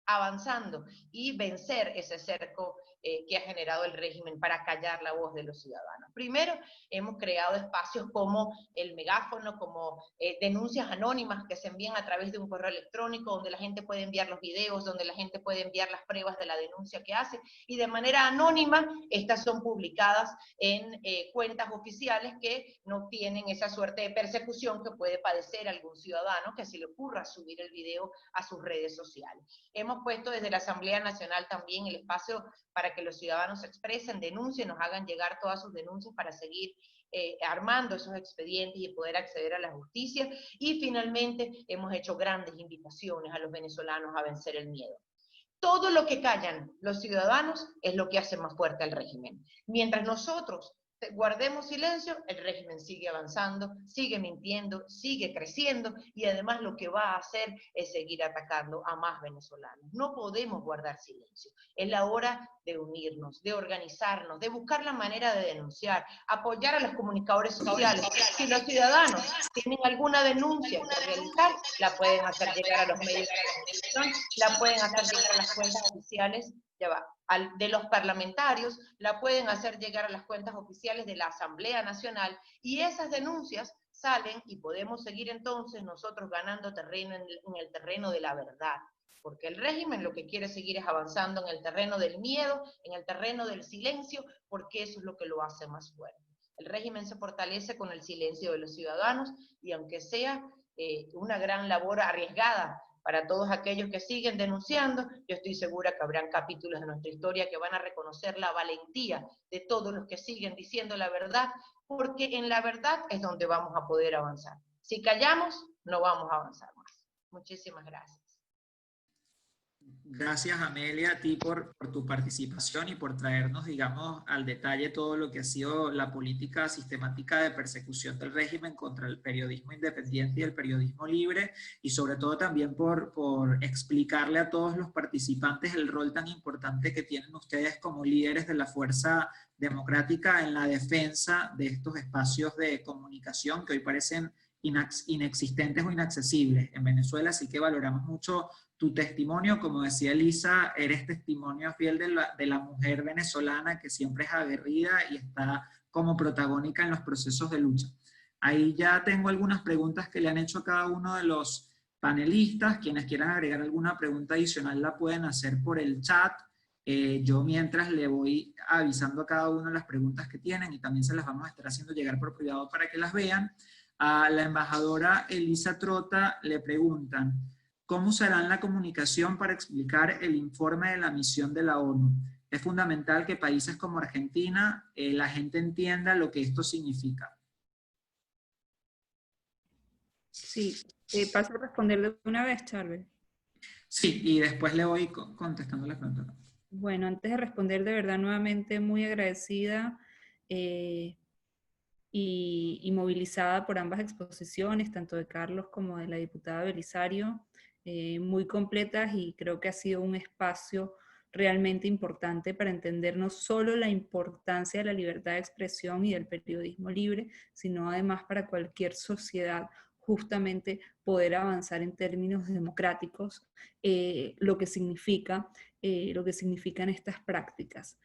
avanzando y vencer ese cerco que ha generado el régimen para callar la voz de los ciudadanos. Primero, hemos creado espacios como el megáfono, como denuncias anónimas que se envían a través de un correo electrónico, donde la gente puede enviar los videos, donde la gente puede enviar las pruebas de la denuncia que hace, y de manera anónima, estas son publicadas en cuentas oficiales que no tienen esa suerte de persecución que puede padecer algún ciudadano que se le ocurra subir el video a sus redes sociales. Hemos hemos puesto desde la Asamblea Nacional también el espacio para que los ciudadanos se expresen, denuncien, nos hagan llegar todas sus denuncias para seguir armando esos expedientes y poder acceder a la justicia. Y finalmente hemos hecho grandes invitaciones a los venezolanos a vencer el miedo. Todo lo que callan los ciudadanos es lo que hace más fuerte al régimen. Mientras nosotros guardemos silencio, el régimen sigue avanzando, sigue mintiendo, sigue creciendo, y además lo que va a hacer es seguir atacando a más venezolanos. No podemos guardar silencio. Es la hora de unirnos, de organizarnos, de buscar la manera de denunciar, apoyar a los comunicadores sociales. Si los ciudadanos tienen alguna denuncia que realizar, la pueden hacer llegar a los medios de comunicación, la pueden hacer llegar a las cuentas oficiales, de los parlamentarios, la pueden hacer llegar a las cuentas oficiales de la Asamblea Nacional, y esas denuncias salen y podemos seguir entonces nosotros ganando terreno en el terreno de la verdad, porque el régimen lo que quiere seguir es avanzando en el terreno del miedo, en el terreno del silencio, porque eso es lo que lo hace más fuerte. El régimen se fortalece con el silencio de los ciudadanos, y aunque sea una gran labor arriesgada para todos aquellos que siguen denunciando, yo estoy segura que habrán capítulos de nuestra historia que van a reconocer la valentía de todos los que siguen diciendo la verdad, porque en la verdad es donde vamos a poder avanzar. Si callamos, no vamos a avanzar más. Muchísimas gracias. Gracias, Amelia, a ti por tu participación y por traernos, digamos, al detalle todo lo que ha sido la política sistemática de persecución del régimen contra el periodismo independiente y el periodismo libre, y sobre todo también por explicarle a todos los participantes el rol tan importante que tienen ustedes como líderes de la fuerza democrática en la defensa de estos espacios de comunicación que hoy parecen inexistentes o inaccesibles en Venezuela. Así que valoramos mucho tu testimonio. Como decía Elisa, eres testimonio fiel de la mujer venezolana que siempre es aguerrida y está como protagónica en los procesos de lucha. Ahí ya tengo algunas preguntas que le han hecho a cada uno de los panelistas. Quienes quieran agregar alguna pregunta adicional la pueden hacer por el chat. Yo mientras le voy avisando a cada uno las preguntas que tienen, y también se las vamos a estar haciendo llegar por privado para que las vean. A la embajadora Elisa Trota le preguntan: ¿cómo usarán la comunicación para explicar el informe de la misión de la ONU? Es fundamental que países como Argentina, la gente entienda lo que esto significa. Sí, paso a responder de una vez, Charbel. Sí, y después le voy contestando la pregunta. Bueno, antes de responder, de verdad, nuevamente muy agradecida y movilizada por ambas exposiciones, tanto de Carlos como de la diputada Belisario, muy completas, y creo que ha sido un espacio realmente importante para entender no solo la importancia de la libertad de expresión y del periodismo libre, sino además para cualquier sociedad justamente poder avanzar en términos democráticos, lo que significan estas prácticas.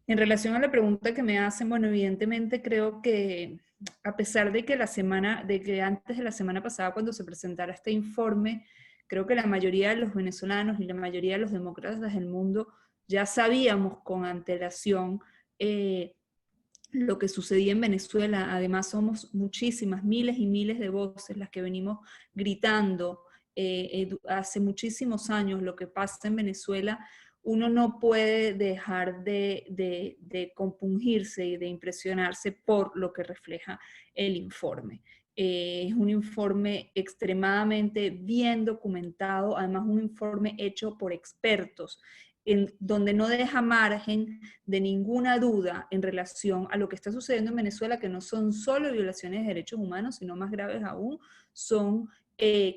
En relación a la pregunta que me hacen, bueno, evidentemente creo que a pesar de que antes de la semana pasada, cuando se presentara este informe, creo que la mayoría de los venezolanos y la mayoría de los demócratas del mundo ya sabíamos con antelación lo que sucedía en Venezuela. Además somos muchísimas, miles y miles de voces las que venimos gritando hace muchísimos años lo que pasa en Venezuela. Uno no puede dejar de compungirse y de impresionarse por lo que refleja el informe. Es un informe extremadamente bien documentado, además un informe hecho por expertos, donde no deja margen de ninguna duda en relación a lo que está sucediendo en Venezuela, que no son solo violaciones de derechos humanos, sino más graves aún, son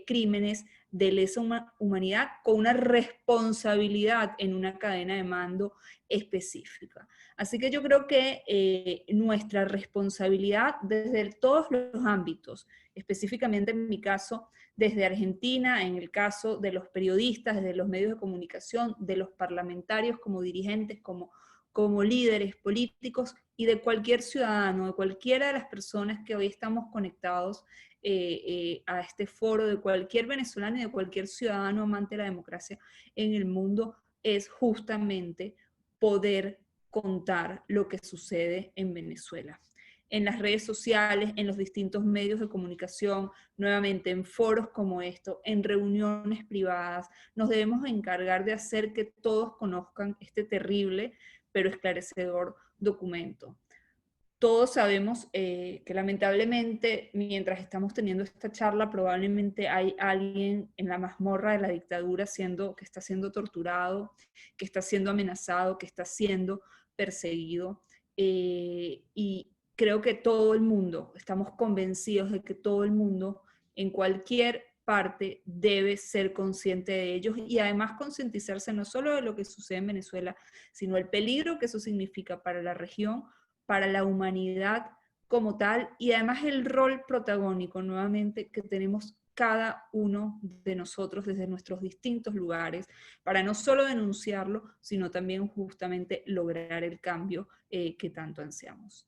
crímenes de lesa humanidad con una responsabilidad en una cadena de mando específica. Así que yo creo que nuestra responsabilidad desde todos los ámbitos, específicamente en mi caso, desde Argentina, en el caso de los periodistas, desde los medios de comunicación, de los parlamentarios como dirigentes, como líderes políticos, y de cualquier ciudadano, de cualquiera de las personas que hoy estamos conectados a este foro, de cualquier venezolano y de cualquier ciudadano amante de la democracia en el mundo, es justamente poder contar lo que sucede en Venezuela. en las redes sociales, en los distintos medios de comunicación, nuevamente en foros como esto, en reuniones privadas. Nos debemos encargar de hacer que todos conozcan este terrible pero esclarecedor documento. Todos sabemos que lamentablemente mientras estamos teniendo esta charla probablemente hay alguien en la mazmorra de la dictadura que está siendo torturado, que está siendo amenazado, que está siendo perseguido. Y creo que todo el mundo, estamos convencidos de que todo el mundo en cualquier parte debe ser consciente de ellos y además concientizarse no solo de lo que sucede en Venezuela, sino el peligro que eso significa para la región, para la humanidad como tal, y además el rol protagónico nuevamente que tenemos cada uno de nosotros desde nuestros distintos lugares, para no solo denunciarlo, sino también justamente lograr el cambio que tanto ansiamos.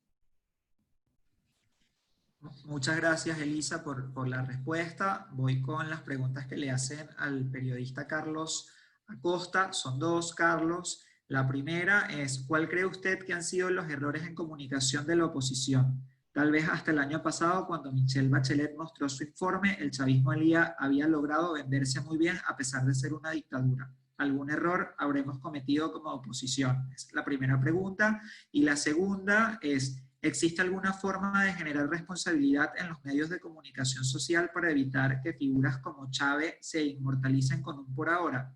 Muchas gracias, Elisa, por la respuesta. Voy con las preguntas que le hacen al periodista Carlos Acosta. Son dos, Carlos. La primera es, ¿cuál cree usted que han sido los errores en comunicación de la oposición? Tal vez hasta el año pasado, cuando Michelle Bachelet mostró su informe, el chavismo había logrado venderse muy bien a pesar de ser una dictadura. ¿Algún error habremos cometido como oposición? Es la primera pregunta. Y la segunda es, ¿existe alguna forma de generar responsabilidad en los medios de comunicación social para evitar que figuras como Chávez se inmortalicen con un por ahora?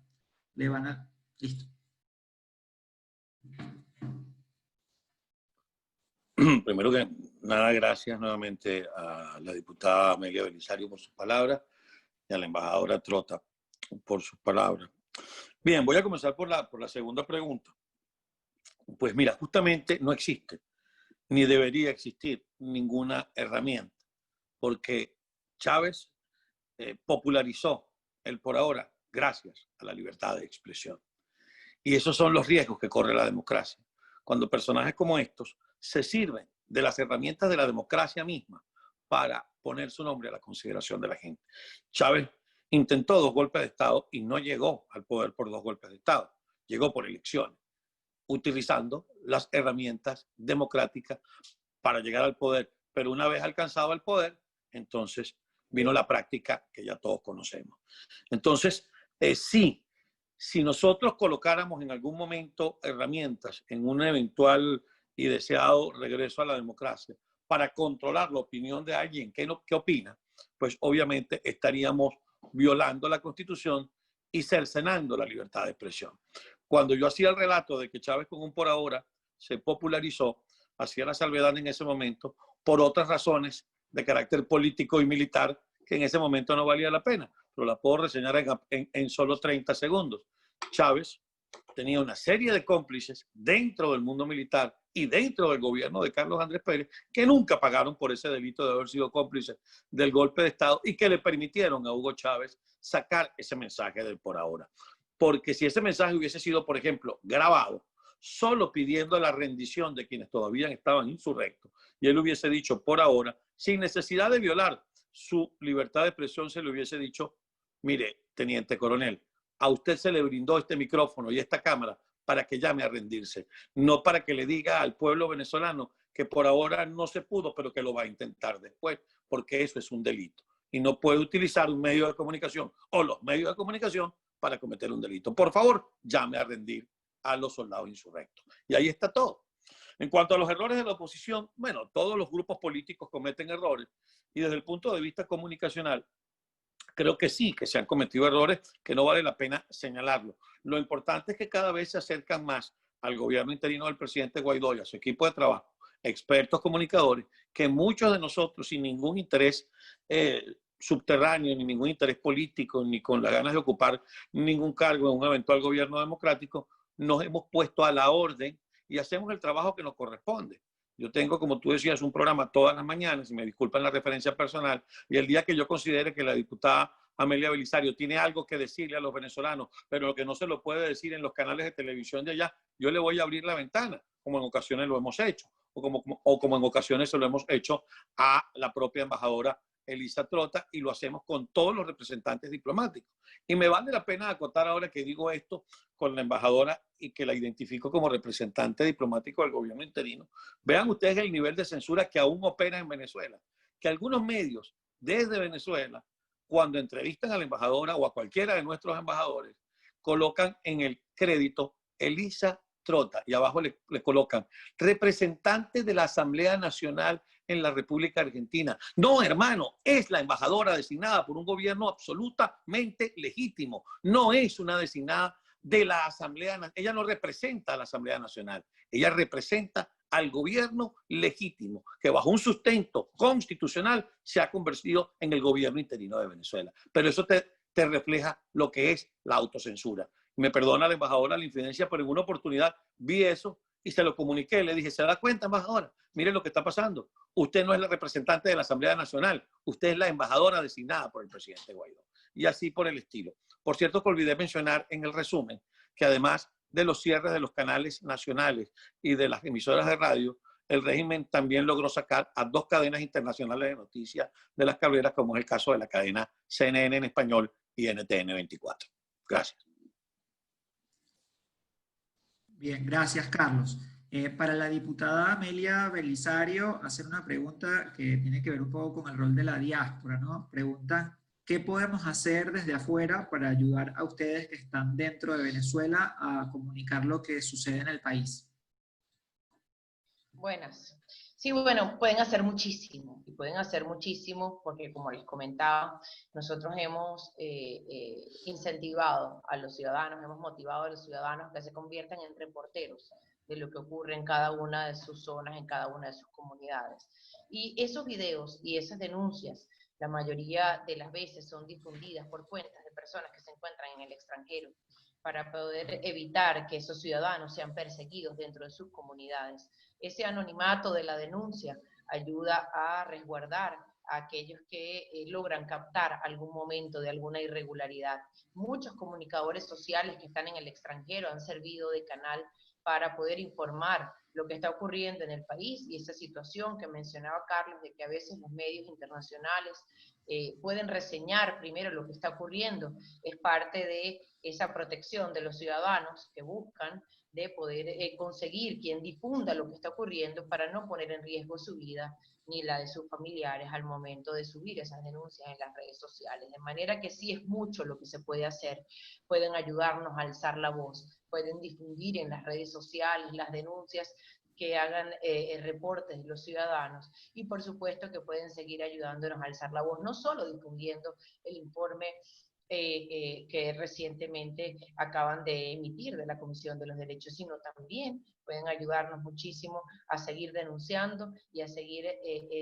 Le van a... Listo. Primero que nada, gracias nuevamente a la diputada Amelia Belisario por sus palabras y a la embajadora Trota por sus palabras. Bien, voy a comenzar por la segunda pregunta. Pues mira, justamente no existe, ni debería existir ninguna herramienta, porque Chávez popularizó el por ahora gracias a la libertad de expresión. Y esos son los riesgos que corre la democracia. Cuando personajes como estos se sirven de las herramientas de la democracia misma para poner su nombre a la consideración de la gente. Chávez intentó 2 golpes de Estado y no llegó al poder por 2 golpes de Estado. Llegó por elecciones, utilizando las herramientas democráticas para llegar al poder. Pero una vez alcanzado el poder, entonces vino la práctica que ya todos conocemos. Entonces, sí, si nosotros colocáramos en algún momento herramientas en un eventual y deseado regreso a la democracia para controlar la opinión de alguien que opina, pues obviamente estaríamos violando la Constitución y cercenando la libertad de expresión. Cuando yo hacía el relato de que Chávez con un por ahora se popularizó, hacía la salvedad en ese momento por otras razones de carácter político y militar que en ese momento no valía la pena, pero la puedo reseñar en solo 30 segundos. Chávez tenía una serie de cómplices dentro del mundo militar y dentro del gobierno de Carlos Andrés Pérez que nunca pagaron por ese delito de haber sido cómplices del golpe de Estado y que le permitieron a Hugo Chávez sacar ese mensaje del por ahora. Porque si ese mensaje hubiese sido, por ejemplo, grabado, solo pidiendo la rendición de quienes todavía estaban insurrectos, y él hubiese dicho por ahora, sin necesidad de violar su libertad de expresión, se le hubiese dicho, mire, teniente coronel, a usted se le brindó este micrófono y esta cámara para que llame a rendirse, no para que le diga al pueblo venezolano que por ahora no se pudo, pero que lo va a intentar después, porque eso es un delito. Y no puede utilizar un medio de comunicación o los medios de comunicación para cometer un delito. Por favor, llame a rendir a los soldados insurrectos. Y ahí está todo. En cuanto a los errores de la oposición, bueno, todos los grupos políticos cometen errores y desde el punto de vista comunicacional, creo que sí, que se han cometido errores que no vale la pena señalarlo. Lo importante es que cada vez se acercan más al gobierno interino del presidente Guaidó y a su equipo de trabajo, expertos comunicadores, que muchos de nosotros sin ningún interés subterráneo, ni ningún interés político, ni con las ganas de ocupar ningún cargo en un eventual gobierno democrático, nos hemos puesto a la orden y hacemos el trabajo que nos corresponde. Yo tengo, como tú decías, un programa todas las mañanas, y me disculpan la referencia personal, y el día que yo considere que la diputada Amelia Belisario tiene algo que decirle a los venezolanos, pero lo que no se lo puede decir en los canales de televisión de allá, yo le voy a abrir la ventana, como en ocasiones lo hemos hecho, o como en ocasiones se lo hemos hecho a la propia embajadora Elisa Trota, y lo hacemos con todos los representantes diplomáticos. Y me vale la pena acotar ahora que digo esto con la embajadora y que la identifico como representante diplomático del gobierno interino. Vean ustedes el nivel de censura que aún opera en Venezuela, que algunos medios desde Venezuela, cuando entrevistan a la embajadora o a cualquiera de nuestros embajadores, colocan en el crédito Elisa Trota y abajo le colocan representante de la Asamblea Nacional en la República Argentina. No, hermano, es la embajadora designada por un gobierno absolutamente legítimo. No es una designada de la Asamblea Nacional. Ella no representa a la Asamblea Nacional. Ella representa al gobierno legítimo, que bajo un sustento constitucional se ha convertido en el gobierno interino de Venezuela. Pero eso te refleja lo que es la autocensura. Me perdona la embajadora la infidencia, pero en una oportunidad vi eso y se lo comuniqué. Le dije, ¿se da cuenta, embajadora? Mire lo que está pasando. Usted no es la representante de la Asamblea Nacional, usted es la embajadora designada por el presidente Guaidó. Y así por el estilo. Por cierto, que olvidé mencionar en el resumen que además de los cierres de los canales nacionales y de las emisoras de radio, el régimen también logró sacar a 2 cadenas internacionales de noticias de las cabreras, como es el caso de la cadena CNN en español y NTN 24. Gracias. Bien, gracias, Carlos. Para la diputada Amelia Belisario, hacer una pregunta que tiene que ver un poco con el rol de la diáspora, ¿no? Preguntan, ¿qué podemos hacer desde afuera para ayudar a ustedes que están dentro de Venezuela a comunicar lo que sucede en el país? Buenas. Sí, bueno, pueden hacer muchísimo, y pueden hacer muchísimo porque, como les comentaba, nosotros hemos incentivado a los ciudadanos, hemos motivado a los ciudadanos que se conviertan en reporteros de lo que ocurre en cada una de sus zonas, en cada una de sus comunidades. Y esos videos y esas denuncias, la mayoría de las veces son difundidas por cuentas de personas que se encuentran en el extranjero, para poder evitar que esos ciudadanos sean perseguidos dentro de sus comunidades. Ese anonimato de la denuncia ayuda a resguardar a aquellos que logran captar algún momento de alguna irregularidad. Muchos comunicadores sociales que están en el extranjero han servido de canal para poder informar lo que está ocurriendo en el país, y esa situación que mencionaba Carlos, de que a veces los medios internacionales pueden reseñar primero lo que está ocurriendo, es parte de esa protección de los ciudadanos que buscan de poder conseguir quien difunda lo que está ocurriendo para no poner en riesgo su vida ni la de sus familiares al momento de subir esas denuncias en las redes sociales. De manera que sí es mucho lo que se puede hacer. Pueden ayudarnos a alzar la voz, pueden difundir en las redes sociales las denuncias, que hagan reportes de los ciudadanos, y por supuesto que pueden seguir ayudándonos a alzar la voz, no solo difundiendo el informe que recientemente acaban de emitir de la Comisión de los Derechos, sino también pueden ayudarnos muchísimo a seguir denunciando y a seguir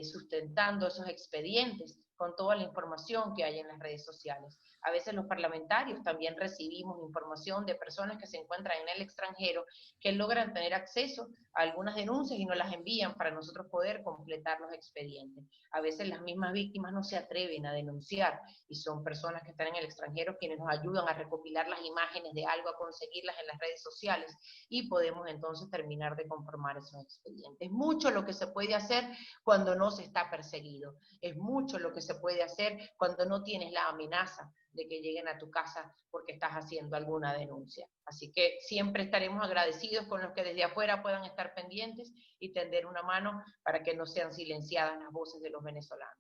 sustentando esos expedientes con toda la información que hay en las redes sociales. A veces los parlamentarios también recibimos información de personas que se encuentran en el extranjero que logran tener acceso a algunas denuncias y nos las envían para nosotros poder completar los expedientes. A veces las mismas víctimas no se atreven a denunciar y son personas que están en el extranjero quienes nos ayudan a recopilar las imágenes de algo, a conseguirlas en las redes sociales, y podemos entonces terminar de conformar esos expedientes. Es mucho lo que se puede hacer cuando no se está perseguido. Es mucho lo que se puede hacer cuando no tienes la amenaza de que lleguen a tu casa porque estás haciendo alguna denuncia. Así que siempre estaremos agradecidos con los que desde afuera puedan estar pendientes y tender una mano para que no sean silenciadas las voces de los venezolanos.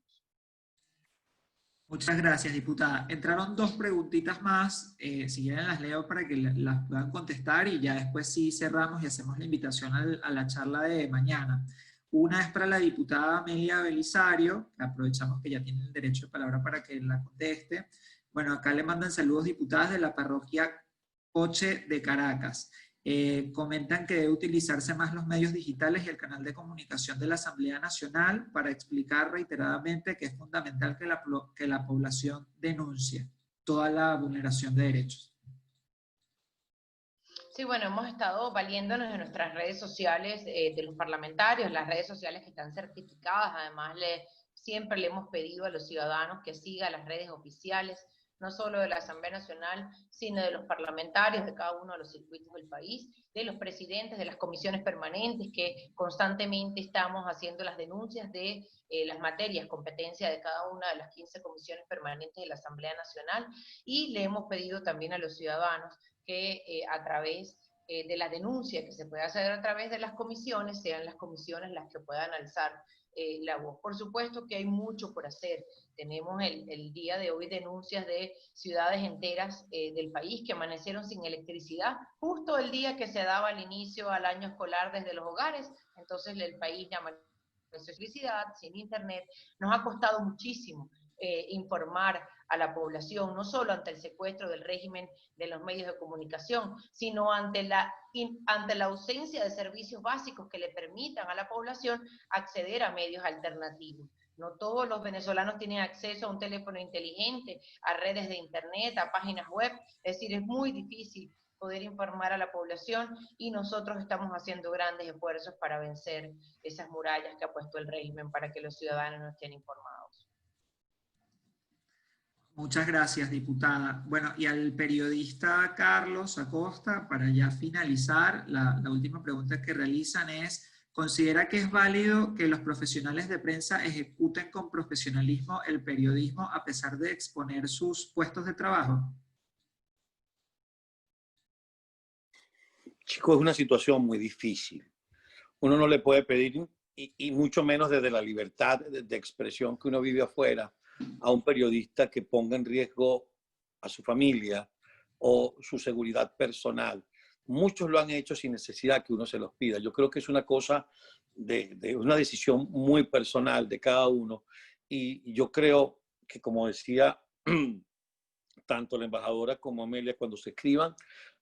Muchas gracias, diputada. Entraron 2 preguntitas más, si quieren las leo para que las puedan contestar, y ya después sí cerramos y hacemos la invitación a la charla de mañana. Una es para la diputada Amelia Belisario, que aprovechamos que ya tiene el derecho de palabra para que la conteste. Bueno, acá le mandan saludos diputadas de la parroquia Coche de Caracas. Comentan que debe utilizarse más los medios digitales y el canal de comunicación de la Asamblea Nacional para explicar reiteradamente que es fundamental que la población denuncie toda la vulneración de derechos. Sí, bueno, hemos estado valiéndonos de nuestras redes sociales, de los parlamentarios, las redes sociales que están certificadas. Además, siempre le hemos pedido a los ciudadanos que sigan las redes oficiales. no solo de la Asamblea Nacional, sino de los parlamentarios de cada uno de los circuitos del país, de los presidentes de las comisiones permanentes, que constantemente estamos haciendo las denuncias de las materias, competencia de cada una de las 15 comisiones permanentes de la Asamblea Nacional, y le hemos pedido también a los ciudadanos que a través de la denuncia que se puede hacer a través de las comisiones, sean las comisiones las que puedan alzar la voz. Por supuesto que hay mucho por hacer. Tenemos el día de hoy denuncias de ciudades enteras del país que amanecieron sin electricidad, justo el día que se daba el inicio al año escolar desde los hogares. Entonces el país ya amaneció sin electricidad, sin internet. Nos ha costado muchísimo informar a la población, no solo ante el secuestro del régimen de los medios de comunicación, sino ante la ausencia de servicios básicos que le permitan a la población acceder a medios alternativos. No todos los venezolanos tienen acceso a un teléfono inteligente, a redes de internet, a páginas web, es decir, es muy difícil poder informar a la población, y nosotros estamos haciendo grandes esfuerzos para vencer esas murallas que ha puesto el régimen para que los ciudadanos no estén informados. Muchas gracias, diputada. Bueno, y al periodista Carlos Acosta, para ya finalizar, la última pregunta que realizan es: ¿considera que es válido que los profesionales de prensa ejecuten con profesionalismo el periodismo a pesar de exponer sus puestos de trabajo? Chicos, es una situación muy difícil. Uno no le puede pedir, y mucho menos desde la libertad de expresión que uno vive afuera, a un periodista que ponga en riesgo a su familia o su seguridad personal. Muchos lo han hecho sin necesidad que uno se los pida. Yo creo que es una cosa de una decisión muy personal de cada uno, y yo creo que, como decía tanto la embajadora como Amelia, cuando se escriban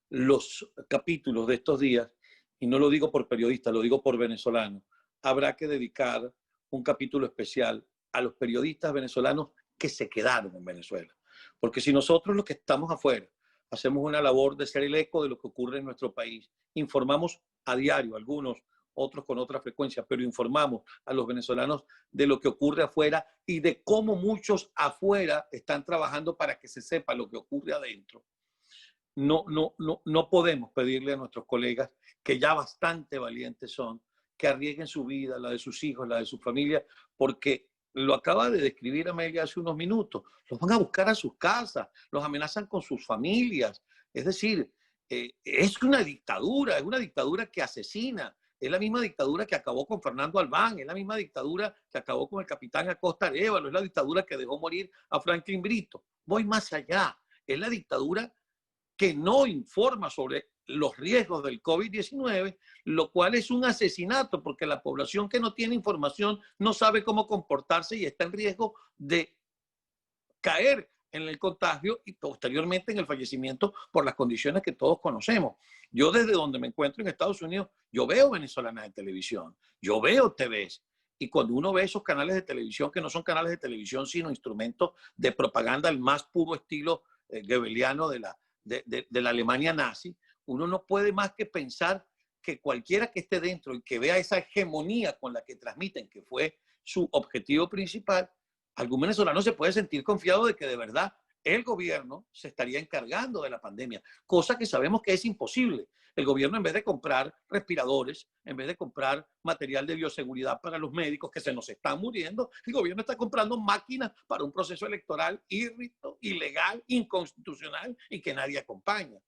los capítulos de estos días, y no lo digo por periodista, lo digo por venezolano, habrá que dedicar un capítulo especial a los periodistas venezolanos que se quedaron en Venezuela. Porque si nosotros, los que estamos afuera, hacemos una labor de ser el eco de lo que ocurre en nuestro país, informamos a diario, algunos, otros con otra frecuencia, pero informamos a los venezolanos de lo que ocurre afuera y de cómo muchos afuera están trabajando para que se sepa lo que ocurre adentro. No podemos pedirle a nuestros colegas, que ya bastante valientes son, que arriesguen su vida, la de sus hijos, la de su familia, porque lo acaba de describir Amelia hace unos minutos. Los van a buscar a sus casas, los amenazan con sus familias. Es decir, es una dictadura que asesina. Es la misma dictadura que acabó con Fernando Albán, es la misma dictadura que acabó con el capitán Acosta Arévalo, es la dictadura que dejó morir a Franklin Brito. Voy más allá, es la dictadura que no informa sobre los riesgos del COVID-19, lo cual es un asesinato, porque la población que no tiene información no sabe cómo comportarse y está en riesgo de caer en el contagio y posteriormente en el fallecimiento por las condiciones que todos conocemos. Yo, desde donde me encuentro en Estados Unidos, yo veo venezolanas de televisión, yo veo TVs, y cuando uno ve esos canales de televisión, que no son canales de televisión sino instrumentos de propaganda al más puro estilo goebbeliano de la Alemania nazi, uno no puede más que pensar que cualquiera que esté dentro y que vea esa hegemonía con la que transmiten, que fue su objetivo principal, algún venezolano se puede sentir confiado de que de verdad el gobierno se estaría encargando de la pandemia, cosa que sabemos que es imposible. El gobierno, en vez de comprar respiradores, en vez de comprar material de bioseguridad para los médicos que se nos están muriendo, el gobierno está comprando máquinas para un proceso electoral írrico, ilegal, inconstitucional y que nadie acompaña.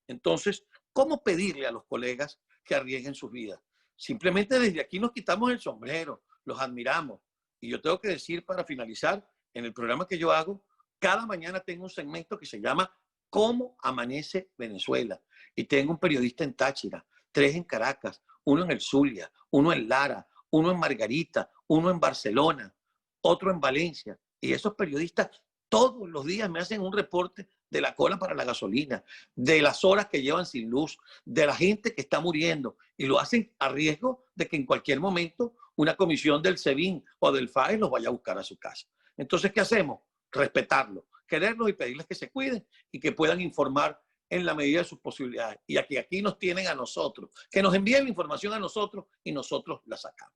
Entonces, ¿cómo pedirle a los colegas que arriesguen sus vidas? Simplemente desde aquí nos quitamos el sombrero, los admiramos. Y yo tengo que decir, para finalizar, en el programa que yo hago, cada mañana tengo un segmento que se llama ¿Cómo amanece Venezuela? Y tengo un periodista en Táchira, 3 en Caracas, 1 en el Zulia, 1 en Lara, 1 en Margarita, 1 en Barcelona, otro en Valencia. Y esos periodistas todos los días me hacen un reporte de la cola para la gasolina, de las horas que llevan sin luz, de la gente que está muriendo, y lo hacen a riesgo de que en cualquier momento una comisión del SEBIN o del FAES los vaya a buscar a su casa. Entonces, ¿qué hacemos? Respetarlos, quererlos y pedirles que se cuiden y que puedan informar en la medida de sus posibilidades. Y aquí nos tienen a nosotros, que nos envíen la información a nosotros y nosotros la sacamos.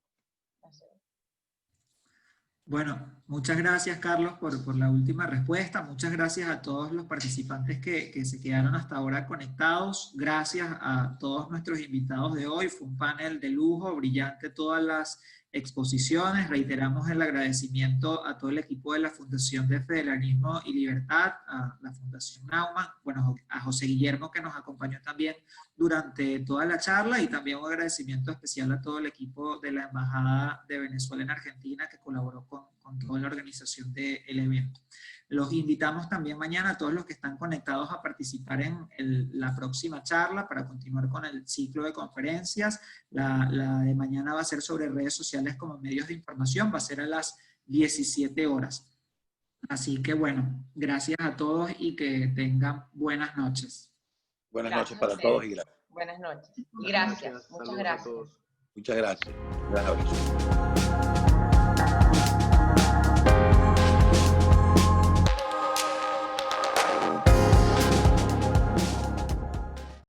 Bueno, muchas gracias, Carlos, por la última respuesta. Muchas gracias a todos los participantes que se quedaron hasta ahora conectados. Gracias a todos nuestros invitados de hoy. Fue un panel de lujo, brillante todas las exposiciones. Reiteramos el agradecimiento a todo el equipo de la Fundación de Federalismo y Libertad, a la Fundación Naumann, bueno, a José Guillermo, que nos acompañó también durante toda la charla, y también un agradecimiento especial a todo el equipo de la Embajada de Venezuela en Argentina que colaboró con toda la organización del evento. Los invitamos también mañana a todos los que están conectados a participar en la próxima charla para continuar con el ciclo de conferencias. La de mañana va a ser sobre redes sociales como medios de información, va a ser a las 17 horas. Así que bueno, gracias a todos y que tengan buenas noches. Buenas Gracias noches para todos y gracias. Buenas noches. Y gracias. Muchas Saludos a gracias. todos. Muchas gracias. Un gran abrazo.